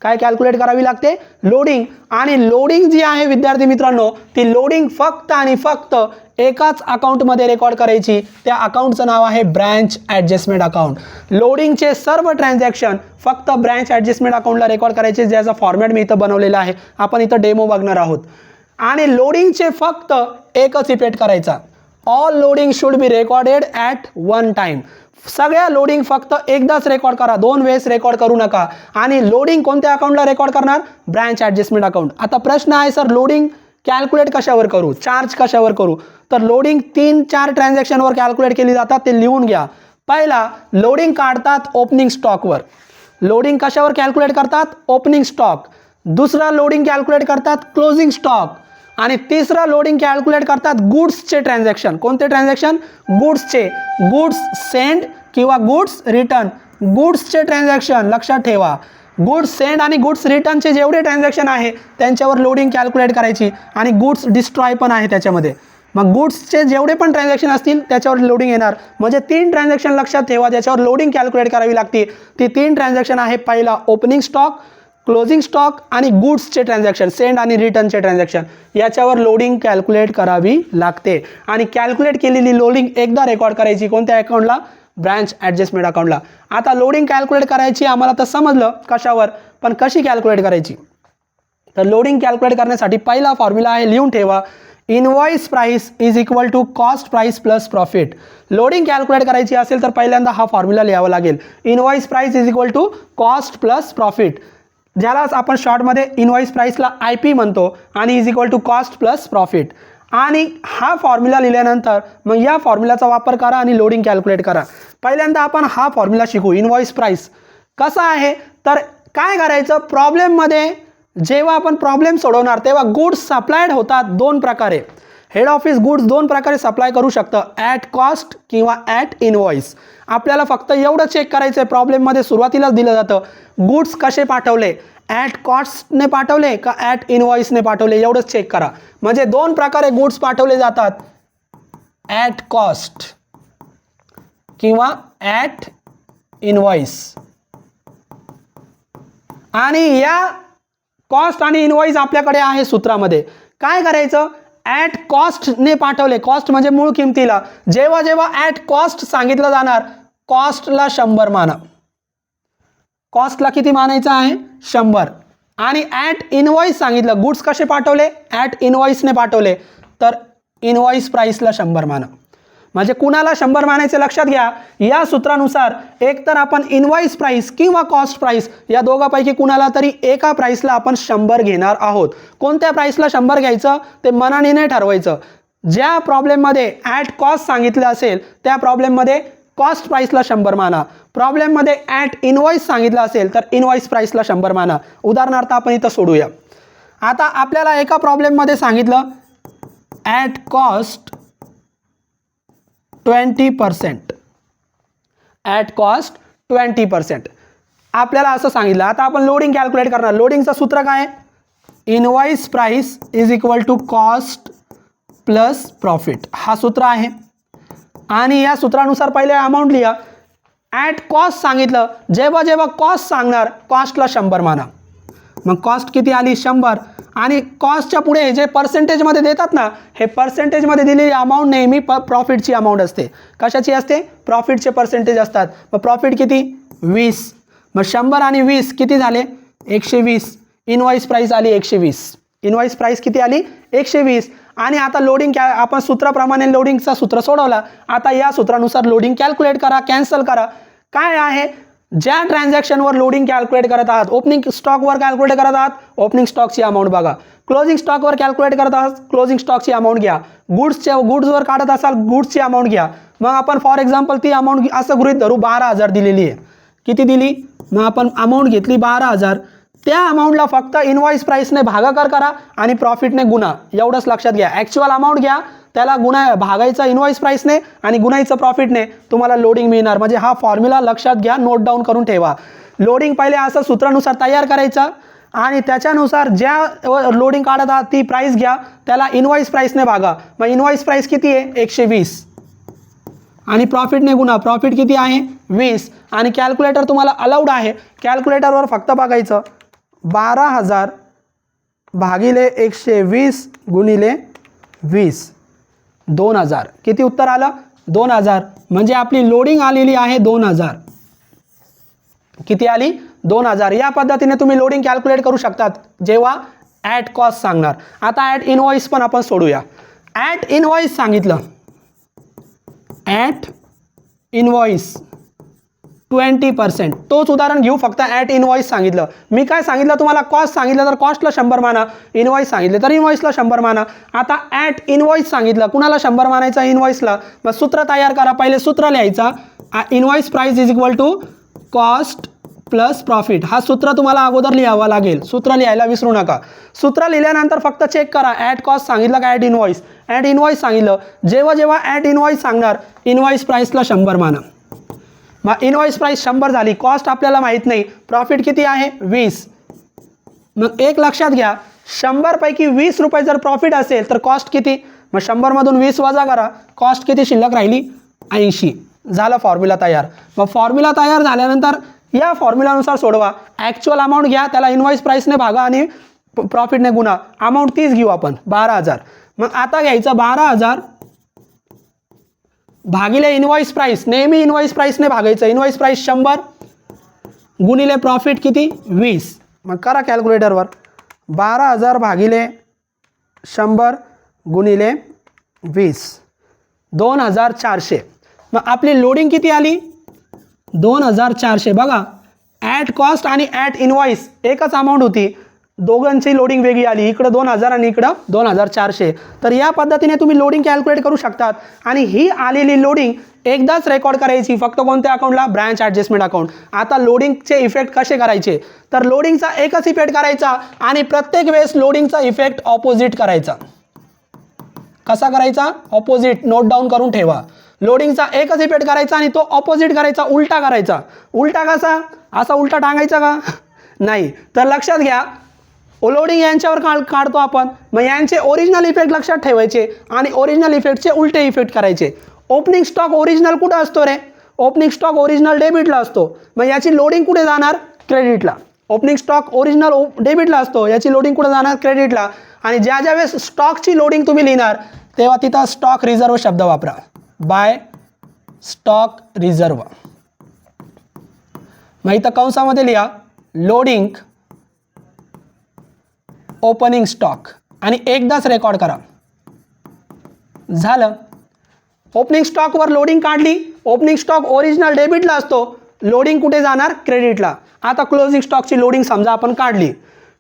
काय कॅल्क्युलेट करावी लागते, लोडिंग. आणि लोडिंग जी आहे विद्यार्थी मित्रांनो, ती लोडिंग फक्त आणि फक्त एकाच अकाउंटमध्ये रेकॉर्ड करायची. त्या अकाउंटचं नाव आहे ब्रँच ॲडजस्टमेंट अकाउंट. लोडिंगचे सर्व ट्रान्झॅक्शन फक्त ब्रँच ॲडजस्टमेंट अकाउंटला रेकॉर्ड करायचे, ज्याचा फॉर्मॅट मी इथं बनवलेला आहे. आपण इथं डेमो बघणार आहोत. आणि लोडिंगचे फक्त एकच इफेक्ट करायचा, all loading should be recorded at 1 time. सगळ्या लोडिंग फक्त एकदाच रेकॉर्ड करा, 2 वेळेस रेकॉर्ड करू नका. आणि लोडिंग कोणत्या अकाउंटला रेकॉर्ड करणार, ब्रँच ॲडजस्टमेंट अकाउंट. आता प्रश्न आहे सर, लोडिंग कॅल्क्युलेट कशावर करू, चार्ज कशावर करू, तर लोडिंग 3-4 ट्रान्झॅक्शनवर कॅल्क्युलेट केली जातात, ते लिहून घ्या. पहिला लोडिंग काढतात ओपनिंग स्टॉकवर, लोडिंग कशावर कॅल्क्युलेट करतात, ओपनिंग स्टॉक. दुसरा लोडिंग कॅल्क्युलेट करतात क्लोजिंग स्टॉक. आणि तिसरा लोडिंग कॅल्क्युलेट करतात गुड्सचे ट्रान्झॅक्शन. कोणते ट्रान्झॅक्शन, गुड्सचे, गुड्स सेंड किंवा गुड्स रिटर्न, गुड्सचे ट्रान्झॅक्शन लक्षात ठेवा. गुड्स सेंड आणि गुड्स रिटर्नचे जेवढे ट्रान्झॅक्शन आहे त्यांच्यावर लोडिंग कॅल्क्युलेट करायची. आणि गुड्स डिस्ट्रॉय पण आहे त्याच्यामध्ये. मग गुड्सचे जेवढे पण ट्रान्झॅक्शन असतील त्याच्यावर लोडिंग येणार. म्हणजे 3 ट्रान्झॅक्शन लक्षात ठेवा ज्याच्यावर लोडिंग कॅल्क्युलेट करावी लागते. ती 3 ट्रान्झॅक्शन आहे, पहिला ओपनिंग स्टॉक, क्लोजिंग स्टॉक आणि गुड्सचे ट्रान्झॅक्शन, सेंड आणि रिटर्नचे ट्रान्झॅक्शन याच्यावर लोडिंग कॅल्क्युलेट करावी लागते. आणि कॅल्क्युलेट केलेली लोडिंग एकदा रेकॉर्ड करायची कोणत्या अकाउंटला, ब्रांच ॲडजस्टमेंट अकाउंटला. आता लोडिंग कॅल्क्युलेट करायची आम्हाला तर समजलं कशावर, पण कशी कॅल्क्युलेट करायची. तर लोडिंग कॅल्क्युलेट करण्यासाठी पहिला फॉर्म्युला आहे, लिहून ठेवा, invoice price is equal to cost price plus profit. Loading calculate करायची असेल तर पहिल्यांदा हा फॉर्म्युला लिहावा लागेल, invoice price is equal to cost plus profit, ज्यालाच आपण शॉर्टमध्ये इनवॉइस प्राइसला IP म्हणतो, आणि is equal to cost plus profit. आणि हा फॉर्म्युला लिहिल्यानंतर मग या फॉर्म्युलाचा वापर करा आणि लोडिंग कॅल्क्युलेट करा. पहिल्यांदा आपण हा फॉर्म्युला शिकू. इनवॉइस प्राइस कसा आहे, तर काय करायचं, प्रॉब्लेममध्ये जेव्हा आपण प्रॉब्लेम सोडवणार तेव्हा गुड्स सप्लायड होतात दोन प्रकारे. हेड ऑफिस गुड्स दोन प्रकारे सप्लाय करू शकतं, ॲट कॉस्ट किंवा ॲट इनवॉइस. आपल्याला फक्त एवढं चेक करायचं आहे, प्रॉब्लेममध्ये सुरुवातीलाच दिलं जातं गुड्स कसे पाठवले, ॲट कॉस्टने पाठवले का ॲट इनवॉइसने पाठवले, एवढंच चेक करा. म्हणजे दोन प्रकारे गुड्स पाठवले जातात, ॲट कॉस्ट किंवा ॲट इनवॉइस. आणि या कॉस्ट आणि इनवॉइस आपल्याकडे आहे सूत्रामध्ये. काय करायचं, ॲट कॉस्टने पाठवले, कॉस्ट म्हणजे मूळ किमतीला, जेव्हा जेव्हा ॲट कॉस्ट सांगितलं जाणार कॉस्टला 100 माना, कॉस्टला किती मानायचं आहे 100. आणि ॲट इनवॉइस सांगितलं, गुड्स कसे पाठवले, ॲट इनवॉइसने पाठवले, तर इनवॉइस प्राइसला 100 माना. म्हणजे कुणाला 100 मानायचे लक्षात घ्या. या सूत्रानुसार एकतर आपण इनवॉइस प्राइस किंवा कॉस्ट प्राइस या दोघांपैकी कुणाला तरी एका प्राइसला आपण 100 घेणार आहोत. कोणत्या प्राइसला 100 घ्यायचं ते मनाने नाही ठरवायचं. ज्या प्रॉब्लेममध्ये ॲट कॉस्ट सांगितलं असेल त्या प्रॉब्लेममध्ये कॉस्ट प्राइसला 100 माना, प्रॉब्लेममध्ये ॲट इनवॉइस सांगितलं असेल तर इनवॉइस प्राइसला 100 माना. उदाहरणार्थ आपण इथं सोडूया. आता आपल्याला एका प्रॉब्लेममध्ये सांगितलं ॲट कॉस्ट 20%, ॲट कॉस्ट 20%, आपल्याला असं सांगितलं. आता आपण लोडिंग कॅल्क्युलेट करणार. लोडिंगचं सूत्र काय आहे, invoice price is equal to cost plus profit, हा सूत्र आहे. आणि या सूत्रानुसार पहिले अमाऊंट लिहा. ॲट कॉस्ट सांगितलं, जेव्हा जेव्हा कॉस्ट सांगणार कॉस्टला 100 माना. मग कॉस्ट किती आली 100. आणि कॉस्टच्या पुढे जे पर्सेंटेजमध्ये देतात ना, हे पर्सेंटेजमध्ये दिलेली अमाऊंट नेहमी प्रॉफिटची अमाऊंट असते. कशाची असते, प्रॉफिटचे पर्सेंटेज असतात. मग प्रॉफिट किती 20. मग 100 आणि 20 किती झाले 120. इनवॉइस प्राइस आली 120. इनवॉइस प्राइस किती आली 120. आणि आता लोडिंग आपण सूत्राप्रमाणे लोडिंगचा सूत्र सोडवला. आता या सूत्रानुसार लोडिंग कॅल्क्युलेट करा, कॅन्सल करा. काय आहे, ज्या ट्रान्झॅक्शनवर लोडिंग कॅल्क्युलेट करत आहात, ओपनिंग स्टॉकवर कॅल्क्युलेट करत आहात, ओपनिंग स्टॉकची अमाऊंट बघा. क्लोजिंग स्टॉकवर कॅल्क्युलेट करत आहात, क्लोजिंग स्टॉकची अमाऊंट घ्या. गुड्सवर काढत असाल गुड्सची अमाऊंट घ्या. मग आपण फॉर एक्झाम्पल ती अमाऊंट असं गृहीत धरू 12,000 दिलेली आहे. किती दिली, मग आपण अमाऊंट घेतली 12,000. त्या अमाऊंटला फक्त इनवॉइस प्राइसने भागाकार करा आणि प्रॉफिटने गुणा, एवढंच लक्षात घ्या. ॲक्च्युअल अमाऊंट घ्या, त्याला गुणा भागायचा इनवॉइस प्राइसने आणि गुणायचं प्रॉफिटने, तुम्हाला लोडिंग मिळणार. म्हणजे हा फॉर्म्युला लक्षात घ्या, नोट डाऊन करून ठेवा. लोडिंग पहिले असं सूत्रानुसार तयार करायचं आणि त्याच्यानुसार ज्या लोडिंग काढत आहात ती प्राइस घ्या, त्याला इनवॉइस प्राइसने भागा. मग इनवॉइस प्राइस किती आहे 120 आणि प्रॉफिटने गुणा, प्रॉफिट किती आहे 20. आणि कॅल्क्युलेटर तुम्हाला अलाउड आहे. कॅल्क्युलेटरवर फक्त बघायचं 12,000 भागिले 120 गुणिले 20, 2000. किती उत्तर आलं 2000. म्हणजे आपली लोडिंग आलेली आहे 2000. किती आली 2000. या पद्धतीने तुम्ही लोडिंग कॅल्क्युलेट करू शकतात जेव्हा ॲट कॉस्ट सांगणार. आता ॲट इनवॉइस पण आपण सोडूया. ॲट इनवॉइस सांगितलं, ॲट इनवॉइस 20%. तोच उदाहरण घेऊ, फक्त ॲट इनवॉइस सांगितलं. मी काय सांगितलं तुम्हाला, कॉस्ट सांगितलं तर कॉस्टला 100 माना, इनवॉइस सांगितले तर इनवॉइसला 100 माना. आता ॲट इनवॉइस सांगितलं, कुणाला 100 मानायचा इनवॉइसला. मग सूत्र तयार करा. पहिले सूत्र लिहायचा, invoice price is equal to cost plus profit. हा सूत्र तुम्हाला अगोदर लिहावा लागेल, सूत्र लिहायला विसरू नका. सूत्र लिहिल्यानंतर फक्त चेक करा, ॲट कॉस्ट सांगितलं का ॲट इनवॉइस. ॲट इनवॉइस सांगितलं, जेव्हा जेव्हा ॲट इनवॉइस सांगणार इनवॉइस प्राइसला 100 माना. मग इनवॉइस प्राइस 100 झाली, कॉस्ट आपल्याला माहीत नाही, प्रॉफिट किती आहे 20. मग एक लक्षात घ्या, 100 पैकी 20 रुपये जर प्रॉफिट असेल तर कॉस्ट किती, मग 100 मधून 20 वजा करा, कॉस्ट किती शिल्लक राहिली 80. झालं फॉर्म्युला तयार. मग फॉर्म्युला तयार झाल्यानंतर या फॉर्म्युलानुसार सोडवा. ॲक्च्युअल अमाऊंट घ्या, त्याला इनवॉइस प्राईसने भागा आणि प्रॉफिटने गुणा. अमाऊंट तीच घेऊ आपण 12,000. मग आता घ्यायचं 12,000 भागिले इनवॉइस प्राईस. नेहमी इनवॉइस प्राईसने भागायचं. इनवॉइस प्राईस 100 गुणिले प्रॉफिट किती 20. मग करा कॅल्क्युलेटरवर. 12,000 भागिले 100 गुणिले 20 2,400. मग आपली लोडिंग किती आली 2,400. बघा ॲट कॉस्ट आणि ॲट इनवॉइस एकच अमाऊंट होती, दोघांची लोडिंग वेगळी आली. इकडं 2,000 आणि इकडं 2,400. तर या पद्धतीने तुम्ही लोडिंग कॅल्क्युलेट करू शकतात. आणि ही आलेली लोडिंग एकदाच रेकॉर्ड करायची फक्त कोणत्या अकाउंटला ब्रँच ॲडजस्टमेंट अकाउंट. आता लोडिंगचे इफेक्ट कसे करायचे तर लोडिंगचा एकच इफेक्ट करायचा आणि प्रत्येक वेळेस लोडिंगचा इफेक्ट ऑपोजिट करायचा. कसा करायचा ऑपोजिट. नोट डाऊन करून ठेवा. लोडिंगचा एकच इफेक्ट करायचा आणि तो ऑपोजिट करायचा, उलटा करायचा. उलटा कसा असा उलटा टांगायचा का नाही. तर लक्षात घ्या लोडिंग यांच्यावर काढतो आपण, मग यांचे ओरिजिनल इफेक्ट लक्षात ठेवायचे आणि ओरिजिनल इफेक्टचे उलटे इफेक्ट करायचे. ओपनिंग स्टॉक ओरिजिनल कुठं असतो रे, ओपनिंग स्टॉक ओरिजिनल डेबिटला असतो. मग याची लोडिंग कुठे जाणार क्रेडिटला. ओपनिंग स्टॉक ओरिजिनल डेबिटला असतो, याची लोडिंग कुठे जाणार क्रेडिटला. आणि ज्या ज्या वेळेस स्टॉकची लोडिंग तुम्ही लिहिणार तेव्हा तिथं स्टॉक रिझर्व शब्द वापरा. By stock reserve. मग इथं कंसामध्ये लिहा लोडिंग ओपनिंग स्टॉक आणि एकदाच रेकॉर्ड करा. झालं. ओपनिंग स्टॉकवर लोडिंग काढली. ओपनिंग स्टॉक ओरिजिनल डेबिटला असतो, लोडिंग कुठे जाणार क्रेडिटला. आता क्लोजिंग स्टॉकची लोडिंग समजा आपण काढली.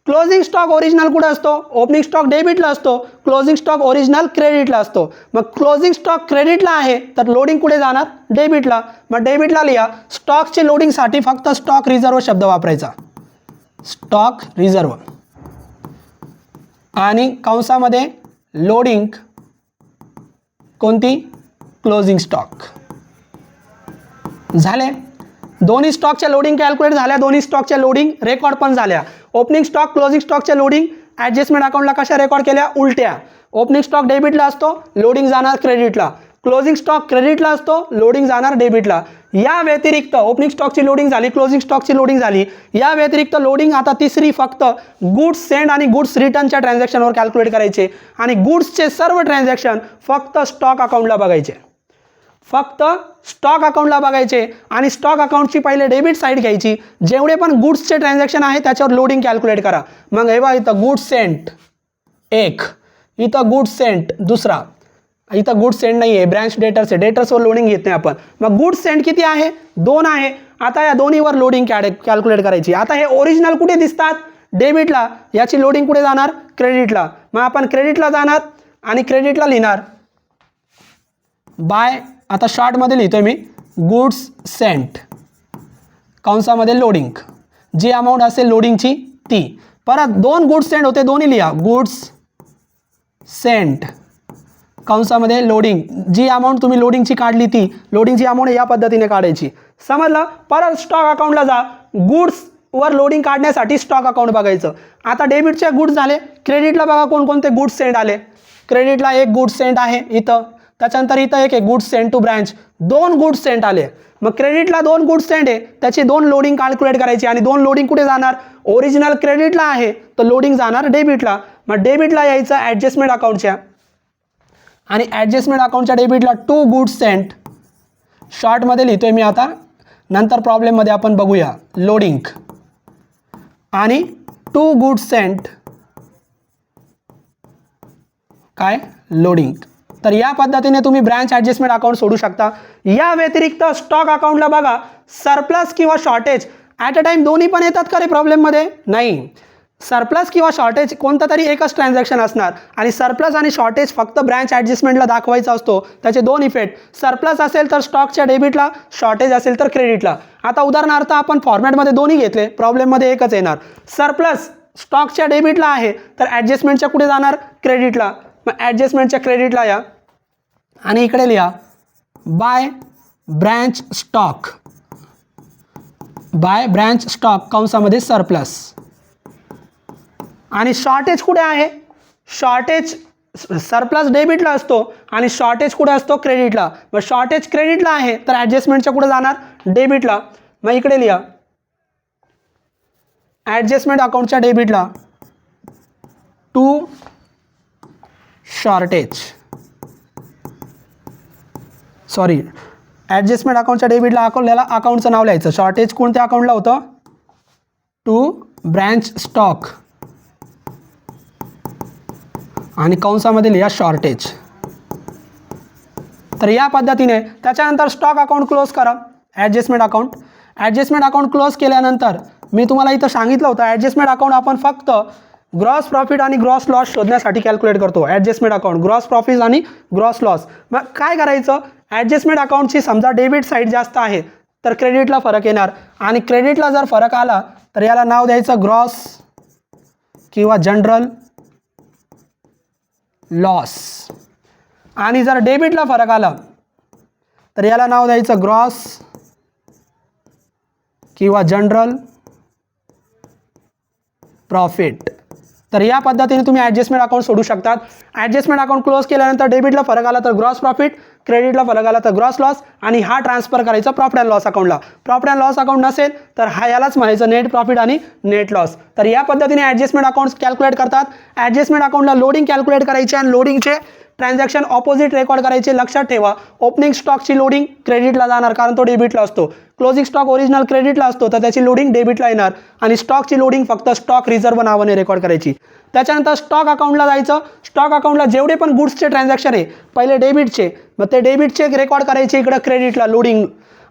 क्लोजिंग स्टॉक ओरिजिनल कुठे असतो ओपनिंग स्टॉक डेबिटला असतो, क्लोजिंग स्टॉक ओरिजिनल क्रेडिटला असतो. मग क्लोजिंग स्टॉक क्रेडिटला आहे तर लोडिंग कुठे जाणार डेबिटला. मग डेबिटला लिहा स्टॉकची लोडिंगसाठी फक्त स्टॉक रिझर्व शब्द वापरायचा. स्टॉक रिझर्व आणि कंसामध्ये लोडिंग कोणती क्लोजिंग स्टॉक. झाले. दोन्ही स्टॉकच्या लोडिंग कॅल्क्युलेट झाल्या, दोन्ही स्टॉकच्या लोडिंग रेकॉर्ड पण झाल्या. ओपनिंग स्टॉक क्लोजिंग स्टॉकच्या लोडिंग ॲडजस्टमेंट अकाउंटला कशा रेकॉर्ड केल्या उलट्या. ओपनिंग स्टॉक डेबिटला असतो, लोडिंग जाणार क्रेडिटला. क्लोजिंग स्टॉक क्रेडिटला असतो, लोडिंग जाणार डेबिटला. या व्यतिरिक्त ओपनिंग स्टॉकची लोडिंग झाली, क्लोजिंग स्टॉकची लोडिंग झाली. या व्यतिरिक्त लोडिंग आता तिसरी फक्त गुड्स सेंड आणि गुड्स रिटर्नच्या ट्रान्झॅक्शनवर कॅल्क्युलेट करायचे आणि गुड्सचे सर्व ट्रान्झॅक्शन फक्त स्टॉक अकाउंटला बघायचे. फक्त स्टॉक अकाउंटला बघायचे आणि स्टॉक अकाउंटची पहिले डेबिट साईड घ्यायची. जेवढे पण गुड्सचे ट्रान्झॅक्शन आहे त्याच्यावर लोडिंग कॅल्क्युलेट करा. मग हे बघा इथं गुड्स सेंट एक, इथं गुड्स सेंट दुसरा, इथं गुड्स सेंट नाही आहे, ब्रँच डेटर्स आहे, डेटर्सवर लोडिंग घेत नाही आपण. मग गुड्स सेंट किती आहे 2 आहे. आता या दोन्हीवर लोडिंग कॅल्क्युलेट करायची. आता हे ओरिजिनल कुठे दिसतात डेबिटला, याची लोडिंग कुठे जाणार क्रेडिटला. मग आपण क्रेडिटला जाणार आणि क्रेडिटला लिहिणार बाय. आता शॉर्टमध्ये लिहितोय मी गुड्स सेंट कंसामध्ये लोडिंग, जी अमाऊंट असेल लोडिंगची ती. परत 2 गुड्स सेंट होते, दोन्ही लिहा गुड्स सेंट कंसामध्ये लोडिंग, जी अमाऊंट तुम्ही लोडिंगची काढली ती लोडिंगची अमाऊंट या पद्धतीने काढायची. समजलं. परत स्टॉक अकाउंटला जा. गुड्सवर लोडिंग काढण्यासाठी स्टॉक अकाउंट बघायचं. आता डेबिटचे गुड्स झाले. क्रेडिटला बघा कोणकोणते गुड्स सेंट आले. क्रेडिटला एक गुड्स सेंट आहे इथं, त्याच्यानंतर इथं एक goods sent to branch, 2 goods sent आले. मग क्रेडिटला 2 गुड्स सेंट आहे, त्याची 2 लोडिंग कॅल्क्युलेट करायची आणि 2 लोडिंग कुठे जाणार ओरिजिनल क्रेडिटला आहे तर लोडिंग जाणार डेबिटला. मग डेबिटला यायचं ॲडजस्टमेंट अकाउंटच्या आणि ॲडजस्टमेंट अकाउंटच्या डेबिटला 2 गुड्स सेंट. शॉर्टमध्ये लिहितोय मी आता, नंतर प्रॉब्लेममध्ये आपण बघूया. लोडिंग आणि 2 गुड्स सेंट काय लोडिंग. तर या पद्धतीने तुम्ही ब्रँच ॲडजस्टमेंट अकाउंट सोडू शकता. या व्यतिरिक्त स्टॉक अकाउंटला बघा सरप्लस किंवा शॉर्टेज ॲट अ टाइम दोन्ही पण येतात का रे प्रॉब्लेममध्ये. नाही. सरप्लस किंवा शॉर्टेज कोणता तरी एकच ट्रान्झॅक्शन असणार आणि सरप्लस आणि शॉर्टेज फक्त ब्रँच ॲडजस्टमेंटला दाखवायचा असतो. त्याचे 2 इफेक्ट, सरप्लस असेल तर स्टॉकच्या डेबिटला, शॉर्टेज असेल तर क्रेडिटला. आता उदाहरणार्थ आपण फॉर्मॅटमध्ये दोन्ही घेतले, प्रॉब्लेममध्ये एकच येणार. सरप्लस स्टॉकच्या डेबिटला आहे तर ॲडजस्टमेंटच्या कुठे जाणार क्रेडिटला. मग ॲडजस्टमेंटच्या क्रेडिटला या आणि इकडे लिहा by branch stock, by branch stock कंसामध्ये सरप्लस. आणि शॉर्टेज कुठे आहे, शॉर्टेज सरप्लस डेबिटला असतो आणि शॉर्टेज कुठे असतो क्रेडिटला. मग शॉर्टेज क्रेडिटला आहे तर ॲडजस्टमेंटच्या कुठे जाणार डेबिटला. मग इकडे लिहा ॲडजस्टमेंट अकाउंटच्या डेबिटला टू शॉर्टेज, सॉरी ॲडजस्टमेंट अकाउंटच्या डेबिटला आपल्याला अकाउंटचं नाव लिहायचं. शॉर्टेज कोणत्या अकाउंटला होतं? टू ब्रँच स्टॉक आणि कंसामध्ये लिहा शॉर्टेज. तर या पद्धतीने त्याच्यानंतर स्टॉक अकाउंट क्लोज करा. ॲडजस्टमेंट अकाउंट क्लोज केल्यानंतर मी तुम्हाला इथं सांगितलं होतं ॲडजस्टमेंट अकाउंट आपण फक्त ग्रॉस प्रॉफिट आणि ग्रॉस लॉस शोधण्यासाठी कॅल्क्युलेट करतो. ॲडजस्टमेंट अकाउंट ग्रॉस प्रॉफिट आणि ग्रॉस लॉस. मग काय करायचं, ॲडजस्टमेंट अकाउंटची समजा डेबिट साईड जास्त आहे तर क्रेडिटला फरक येणार आणि क्रेडिटला जर फरक आला तर याला नाव द्यायचं ग्रॉस किंवा जनरल लॉस आणि जर डेबिटला फरक आला तर याला नाव द्यायचं ग्रॉस किंवा जनरल प्रॉफिट. तर या पद्धतीने तुम्ही ॲडजस्टमेंट अकाउंट सोडू शकतात. ॲडजस्टमेंट अकाउंट क्लोज केल्यानंतर डेबिटला फरक आला तर ग्रॉस प्रॉफिट, क्रेडिटला फरक आला तर ग्रॉस लॉस आणि हा ट्रान्सफर करायचा प्रॉफिट अँड लॉस अकाउंटला. प्रॉफिट अँड लॉस अकाउंट नसेल तर हा यालाच म्हणायचं नेट प्रॉफिट आणि नेट लॉस. तर या पद्धतीने ॲडजस्टमेंट अकाउंट्स कॅल्क्युलेट करतात. ॲडजस्टमेंट अकाउंटला लोडिंग कॅल्क्युलेट करायचे आणि लोडिंगचे ट्रान्झॅक्शन ऑपोजिट रेकॉर्ड करायचे. लक्षात ठेवा, ओपनिंग स्टॉकची लोडिंग क्रेडिटला जाणार कारण तो डेबिटला असतो. क्लोजिंग स्टॉक ओरिजिनल क्रेडिटला असतो तर त्याची लोडिंग डेबिटला येणार आणि स्टॉकची लोडिंग फक्त स्टॉक रिझर्व्ह नावाने रेकॉर्ड करायची. त्याच्यानंतर स्टॉक अकाउंटला जायचं. स्टॉक अकाउंटला जेवढे पण गुड्सचे ट्रान्झॅक्शन आहे पहिले डेबिटचे, मग ते डेबिटचे रेकॉर्ड करायचे इकडं क्रेडिटला लोडिंग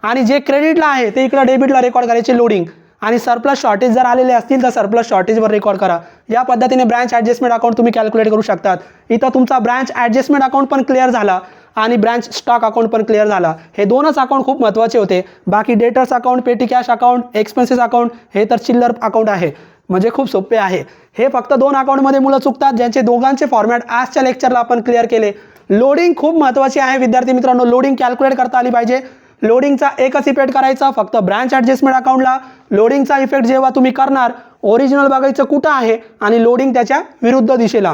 आणि जे क्रेडिटला आहे ते इकडं डेबिटला रेकॉर्ड करायचे लोडिंग आणि सरप्लस शॉर्टेज जर आलेले असतील तर सरप्लस शॉर्टेजवर रेकॉर्ड करा. या पद्धतीने ब्रँच ॲडजस्टमेंट अकाउंट तुम्ही कॅल्क्युलेट करू शकतात. इथं तुमचा ब्रँच ॲडजस्टमेंट अकाउंट पण क्लिअर झाला आणि ब्रँच स्टॉक अकाउंट पण क्लिअर झाला. हे दोनच अकाउंट खूप महत्त्वाचे होते. बाकी डेटर्स अकाउंट, पेटी कॅश अकाउंट, एक्सपेन्सेस अकाउंट हे तर चिल्लर अकाउंट आहे, म्हणजे खूप सोपे आहे. हे फक्त दोन अकाउंटमध्ये मुलं चुकतात ज्यांचे दोघांचे फॉर्मॅट आजच्या लेक्चरला आपण क्लिअर केले. लोडिंग खूप महत्त्वाची आहे विद्यार्थी मित्रांनो. लोडिंग कॅल्क्युलेट करता आली पाहिजे. लोडिंगचा एकच इफेक्ट करायचा फक्त ब्रँच ॲडजस्टमेंट अकाउंटला. लोडिंगचा इफेक्ट जेव्हा तुम्ही करणार ओरिजिनल बघायचं कुठं आहे आणि लोडिंग त्याच्या विरुद्ध दिशेला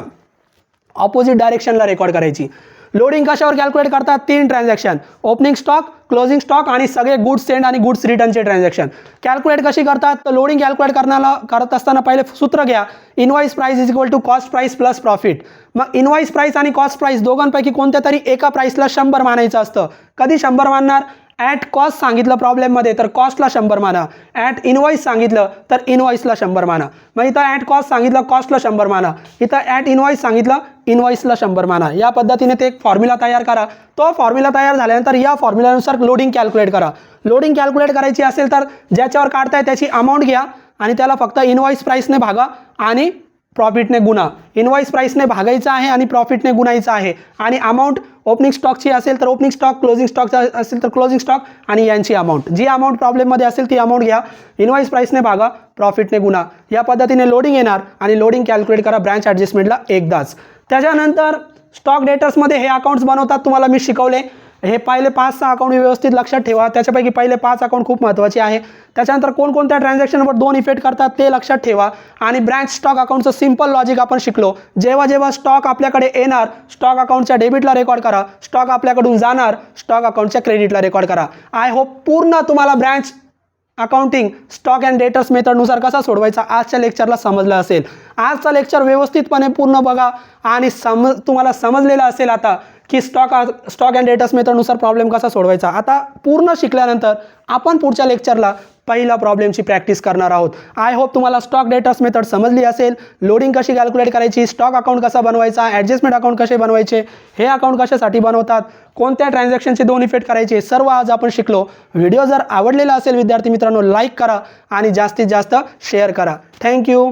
ऑपोजिट डायरेक्शनला रेकॉर्ड करायची. लोडिंग कशावर कॅल्क्युलेट करतात? 3 transaction, opening stock, closing stock आणि सगळे गुड्स सेंड आणि गुड्स रिटर्नचे ट्रान्झॅक्शन. कॅल्क्युलेट कशी करतात? तर लोडिंग कॅल्क्युलेट करत असताना पहिले सूत्र घ्या, invoice price is equal to cost price plus profit. मग इनवॉइस प्राइस आणि कॉस्ट प्राइस दोघांपैकी कोणत्या तरी एका प्राइसला 100 मानायचं असतं. कधी 100 मानणार? ॲट कॉस्ट सांगितलं प्रॉब्लेममध्ये तर कॉस्टला 100 माना. ॲट इनवॉइस सांगितलं तर इनवॉइसला 100 माना. मग इथं ॲट कॉस्ट सांगितलं कॉस्टला 100 माना. इथं ॲट इनवॉइस सांगितलं इनवॉइसला 100 माना. या पद्धतीने ते एक फॉर्म्युला तयार करा. तो फॉर्म्युला तयार झाल्यानंतर या फॉर्म्युलानुसार लोडिंग कॅल्क्युलेट करा. लोडिंग कॅल्क्युलेट करायची असेल तर ज्याच्यावर काढताय त्याची अमाऊंट घ्या आणि त्याला फक्त इनवॉइस प्राइसने भागा आणि प्रॉफिटने गुणा. इनवॉइस प्राइसने भागायचं आहे आणि प्रॉफिटने गुणायचं आहे आणि अमाऊंट ओपनिंग स्टॉकची असेल तर ओपनिंग स्टॉक, क्लोजिंग स्टॉकचा असेल तर क्लोजिंग स्टॉक आणि यांची अमाऊंट, जी अमाऊंट प्रॉब्लेममध्ये असेल ती अमाऊंट घ्या, इनवॉइस प्राइसने भागा, प्रॉफिटने गुणा. या पद्धतीने लोडिंग येणार आणि लोडिंग कॅल्क्युलेट करा ब्रँच ॲडजस्टमेंटला एकदाच. त्याच्यानंतर स्टॉक डेटर्समध्ये हे अकाउंट्स बनवतात, तुम्हाला मी शिकवले. हे पहिले 5-6 अकाउंट व्यवस्थित लक्षात ठेवा. त्याच्यापैकी पहिले 5 अकाउंट खूप महत्त्वाचे आहे. त्याच्यानंतर कोणकोणत्या ट्रान्झॅक्शनवर 2 इफेक्ट करतात ते लक्षात ठेवा. आणि ब्रँच स्टॉक अकाउंटचं सिंपल लॉजिक आपण शिकलो. जेव्हा जेव्हा स्टॉक आपल्याकडे येणार स्टॉक अकाउंटच्या डेबिटला रेकॉर्ड करा, स्टॉक आपल्याकडून जाणार स्टॉक अकाउंटच्या क्रेडिटला रेकॉर्ड करा. आय होप पूर्ण तुम्हाला branch accounting stock and debtors मेथडनुसार कसा सोडवायचा आजच्या लेक्चरला समजलं असेल. आजचा लेक्चर व्यवस्थितपणे पूर्ण बघा आणि तुम्हाला समजलेलं असेल आता की स्टॉक अँड डेटर्स मेथडनुसार प्रॉब्लेम कसा सोडवायचा. आता पूर्ण शिकल्यानंतर आपण पुढच्या लेक्चरला पहिला प्रॉब्लेमची प्रॅक्टिस करणार आहोत. आय होप तुम्हाला स्टॉक डेटर्स मेथड समजली असेल. लोडिंग कशी कॅल्क्युलेट करायची, स्टॉक अकाउंट कसा बनवायचा, ॲडजस्टमेंट अकाउंट कसे बनवायचे, हे अकाउंट कशासाठी बनवतात, कोणत्या ट्रान्झॅक्शनचे 2 इफेक्ट करायचे, सर्व आज आपण शिकलो. व्हिडिओ जर आवडलेला असेल विद्यार्थी मित्रांनो लाईक करा आणि जास्तीत जास्त शेअर करा. थँक्यू.